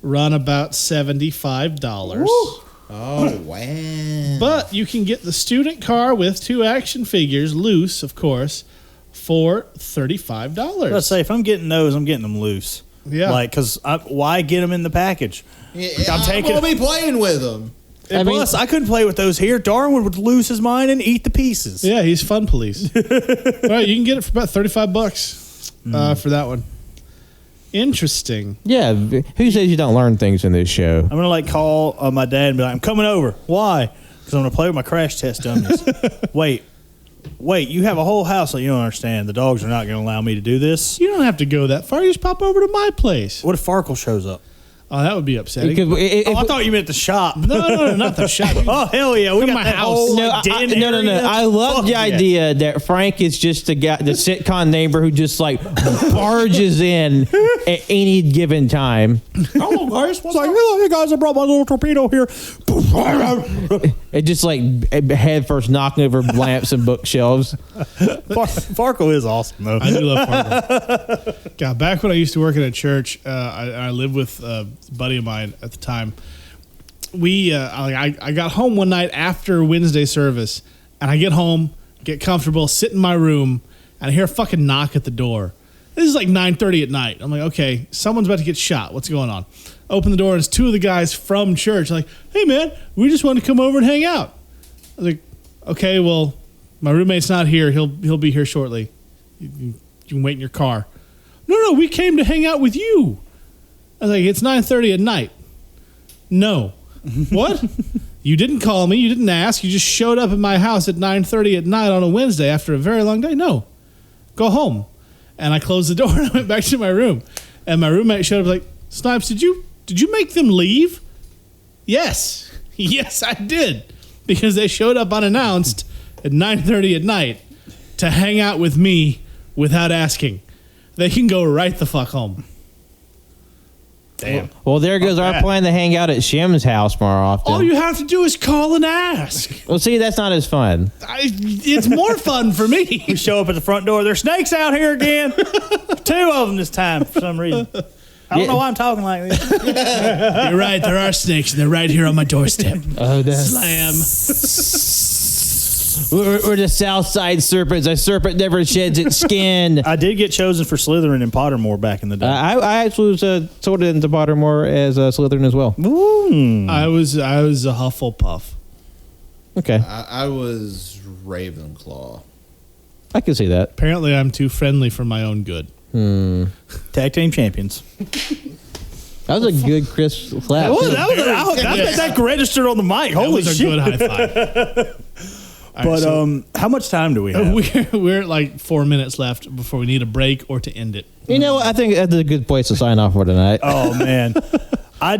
run about $75. Oh, wow. But you can get the student car with 2 action figures, loose, of course, for $35. Let's say if I'm getting those, I'm getting them loose. Yeah. Like, because why get them in the package? Yeah, I'm taking. I'll be playing with them. And plus, I couldn't play with those here. Darwin would lose his mind and eat the pieces. Yeah, he's fun police. All right, you can get it for about $35 for that one. Interesting. Yeah, who says you don't learn things in this show? I'm gonna call my dad and be like, "I'm coming over." Why? Because I'm gonna play with my crash test dummies. Wait, you have a whole house. Like, you don't understand. The dogs are not gonna allow me to do this. You don't have to go that far. You just pop over to my place. What if Farkle shows up? Oh, that would be upsetting. I thought you meant the shop. No, not the shop. Oh, hell yeah. We got my that house. whole, No, den no. area. I love Fuck the yeah. idea that Frank is just the guy, the sitcom neighbor who just barges in at any given time. Hello, guys. What's like, hello, hey guys, I brought my little torpedo here. It just head first knocking over lamps and bookshelves. Farkle is awesome, though. I do love Fargo. God, back when I used to work at a church, I lived with a buddy of mine at the time. I got home one night after Wednesday service, and I get home, get comfortable, sit in my room, and I hear a fucking knock at the door. This is like 9:30 at night. I'm like, okay, someone's about to get shot. What's going on? Open the door, and it's 2 of the guys from church. Like, hey man, we just want to come over and hang out. I was like, okay, well, my roommate's not here. He'll be here shortly. You can wait in your car. No, we came to hang out with you. I was like, it's 9:30 at night. No. What? You didn't call me. You didn't ask. You just showed up at my house at 9:30 at night on a Wednesday after a very long day. No. Go home. And I closed the door and I went back to my room. And my roommate showed up like, Snipes, did you make them leave? Yes. Yes, I did. Because they showed up unannounced at 9:30 at night to hang out with me without asking. They can go right the fuck home. Damn. Well, there goes our plan to hang out at Shim's house more often. All you have to do is call and ask. Well, see, that's not as fun. It's more fun for me. We show up at the front door. There's snakes out here again. 2 of them this time for some reason. I don't know why I'm talking like this. You're right. There are snakes, and they're right here on my doorstep. Oh, Slam. We're the Southside Serpents. A serpent never sheds its skin. I did get chosen for Slytherin in Pottermore back in the day. I actually was sorted into Pottermore as a Slytherin as well. Ooh. I was a Hufflepuff. Okay, I was Ravenclaw. I can see that. Apparently, I'm too friendly for my own good. Tag team champions. That was a good Chris clap. That registered on the mic. That Holy was a shit. good high five. All right, But so how much time do we have? we're at like 4 minutes left before we need a break or to end it. You know what? I think that's a good place to sign off for tonight. Oh man, I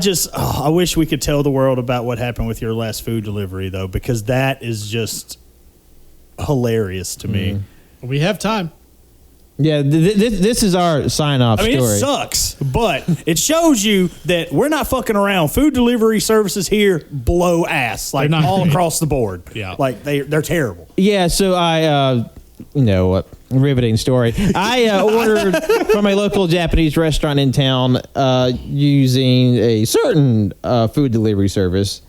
wish we could tell the world about what happened with your last food delivery though, because that is just hilarious to me. We have time. Yeah, this is our sign-off I mean, story. it sucks, but it shows you that we're not fucking around. Food delivery services here blow ass, like all across the board. Yeah. Like they're terrible. Yeah, so I, riveting story. I ordered from a local Japanese restaurant in town using a certain food delivery service,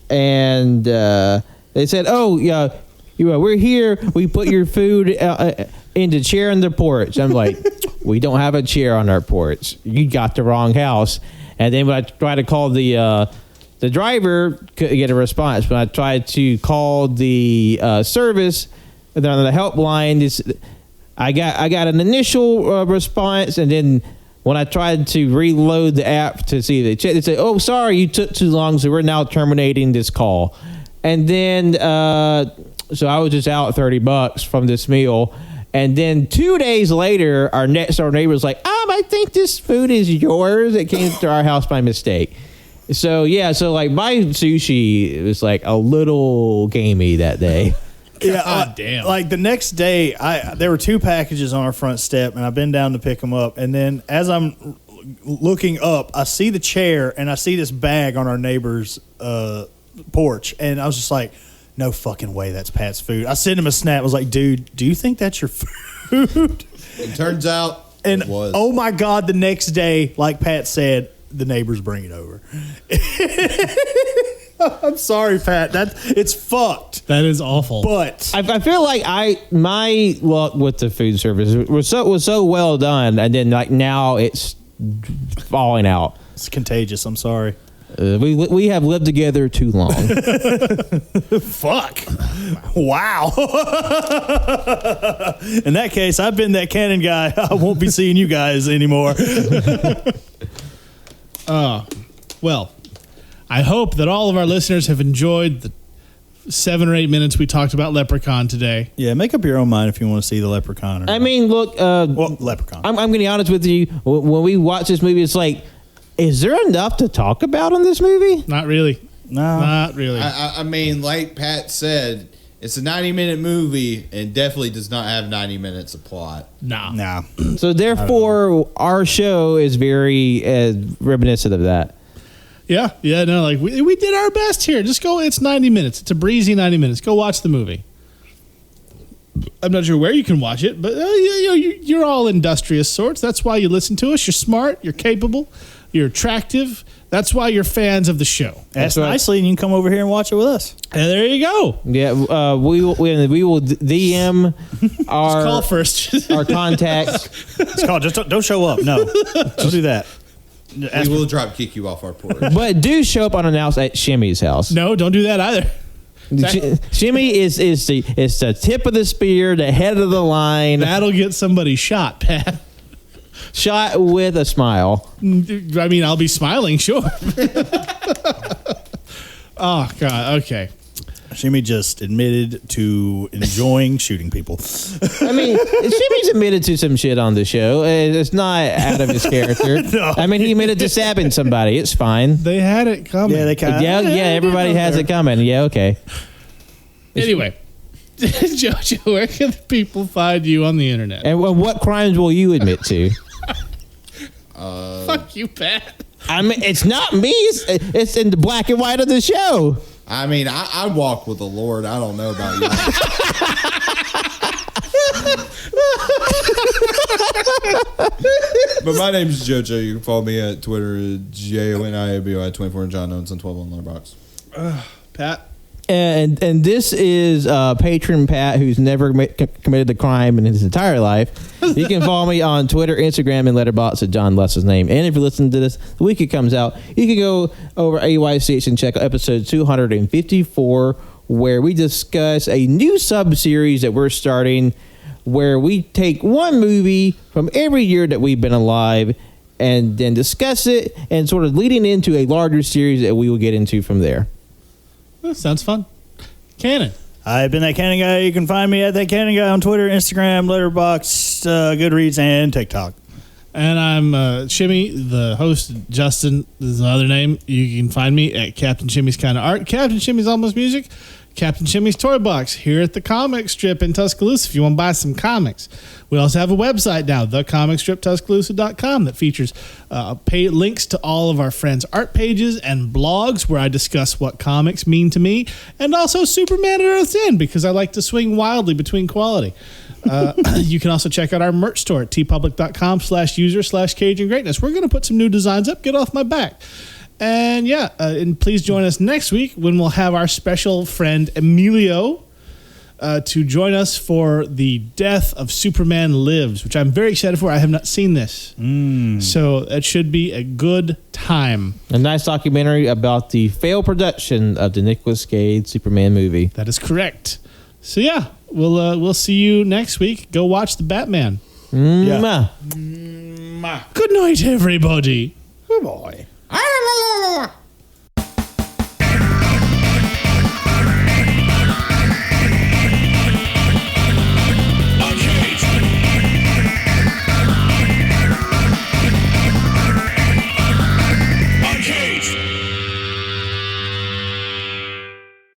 and they said, "Oh, yeah, we're here. We put your food in the chair on the porch." I'm like, "We don't have a chair on our porch. You got the wrong house." And then when I tried to call the driver, couldn't get a response. When I tried to call the service, they're on the helpline. I got an initial response, and then when I tried to reload the app to see the check, they said, "Oh, sorry, you took too long, so we're now terminating this call." And then, so I was just out $30 from this meal. And then 2 days later, our next door neighbor was like, I think this food is yours. It came to our house by mistake. So, yeah, my sushi was like a little gamey that day. God damn. Like the next day, there were 2 packages on our front step, and I've been down to pick them up. And then as I'm looking up, I see the chair, and I see this bag on our neighbor's porch. And I was just like, no fucking way that's Pat's food. I sent him a snap. I was like, dude, do you think that's your food? It turns out And it was. oh my God, the next day, like Pat said, the neighbors bring it over. I I'm sorry, Pat. It's fucked. That is awful. But I feel like my luck with the food service was so well done, and then like now it's falling out. it's contagious. I'm sorry. We have lived together too long. Fuck. Wow. In that case, I've been that cannon guy. I won't be seeing you guys anymore. Well, I hope that all of our listeners have enjoyed the 7 or 8 minutes we talked about Leprechaun today. Yeah, make up your own mind if you want to see the Leprechaun. I mean, look, Leprechaun. I'm going to be honest with you. When we watch this movie, it's like, is there enough to talk about in this movie? Not really. No. Not really. I mean, like Pat said, it's a 90-minute movie and definitely does not have 90 minutes of plot. Nah. So therefore, our show is very reminiscent of that. Yeah, no, like we did our best here. Just go. It's 90 minutes. It's a breezy 90 minutes. Go watch the movie. I'm not sure where you can watch it, but you're all industrious sorts. That's why you listen to us. You're smart. You're capable. You're attractive. That's why you're fans of the show. Ask nicely, and you can come over here and watch it with us. And there you go. Yeah, we will DM our Call first. our contacts. It's called just don't show up. No, don't do that. We will drop kick you off our porch. But do show up unannounced at Shimmy's house. No, don't do that either. Shimmy is the tip of the spear, the head of the line. That'll get somebody shot, Pat. Shot with a smile. I mean, I'll be smiling, sure. Oh, God. Okay. Shimmy just admitted to enjoying shooting people. I mean, Shimmy's admitted to some shit on the show. It's not out of his character. No. I mean, he admitted to stabbing somebody. It's fine. They had it coming. Yeah, they kind of. Yeah, everybody has it coming. Yeah, okay. Anyway, Jojo, where can the people find you on the internet? And what crimes will you admit to? Fuck you, Pat. I mean, it's not me. It's in the black and white of the show. I mean, I walk with the Lord. I don't know about you. But my name's JoJo. You can follow me at Twitter, JONIABO24, and John Owens on 12 on Letterboxd. Pat? And this is patron Pat, who's never committed a crime in his entire life. You can follow me on Twitter, Instagram, and Letterboxd at John Less's name. And if you're listening to this the week it comes out, you can go over AYCH and check out episode 254, where we discuss a new sub-series that we're starting, where we take one movie from every year that we've been alive and then discuss it, and sort of leading into a larger series that we will get into from there. That sounds fun. Cannon. I've been that Cannon Guy. You can find me at that Cannon Guy on Twitter, Instagram, Letterboxd, Goodreads, and TikTok. And I'm Shimmy, the host. Justin is the other name. You can find me at Captain Shimmy's Kind of Art, Captain Shimmy's Almost Music, Captain Shimmy's Toy Box here at the comic strip in Tuscaloosa if you want to buy some comics. We also have a website now, thecomicstriptuscaloosa.com, that features links to all of our friends' art pages and blogs where I discuss what comics mean to me, and also Superman at Earth's End because I like to swing wildly between quality. You can also check out our merch store at tpublic.com/user/Cajun Greatness. We're going to put some new designs up. Get off my back. And and please join us next week when we'll have our special friend Emilio to join us for the Death of Superman Lives, which I'm very excited for. I have not seen this. So that should be a good time. A nice documentary about the failed production of the Nicolas Cage Superman movie. That is correct. So we'll see you next week. Go watch the Batman. Yeah. Good night, everybody. Good boy.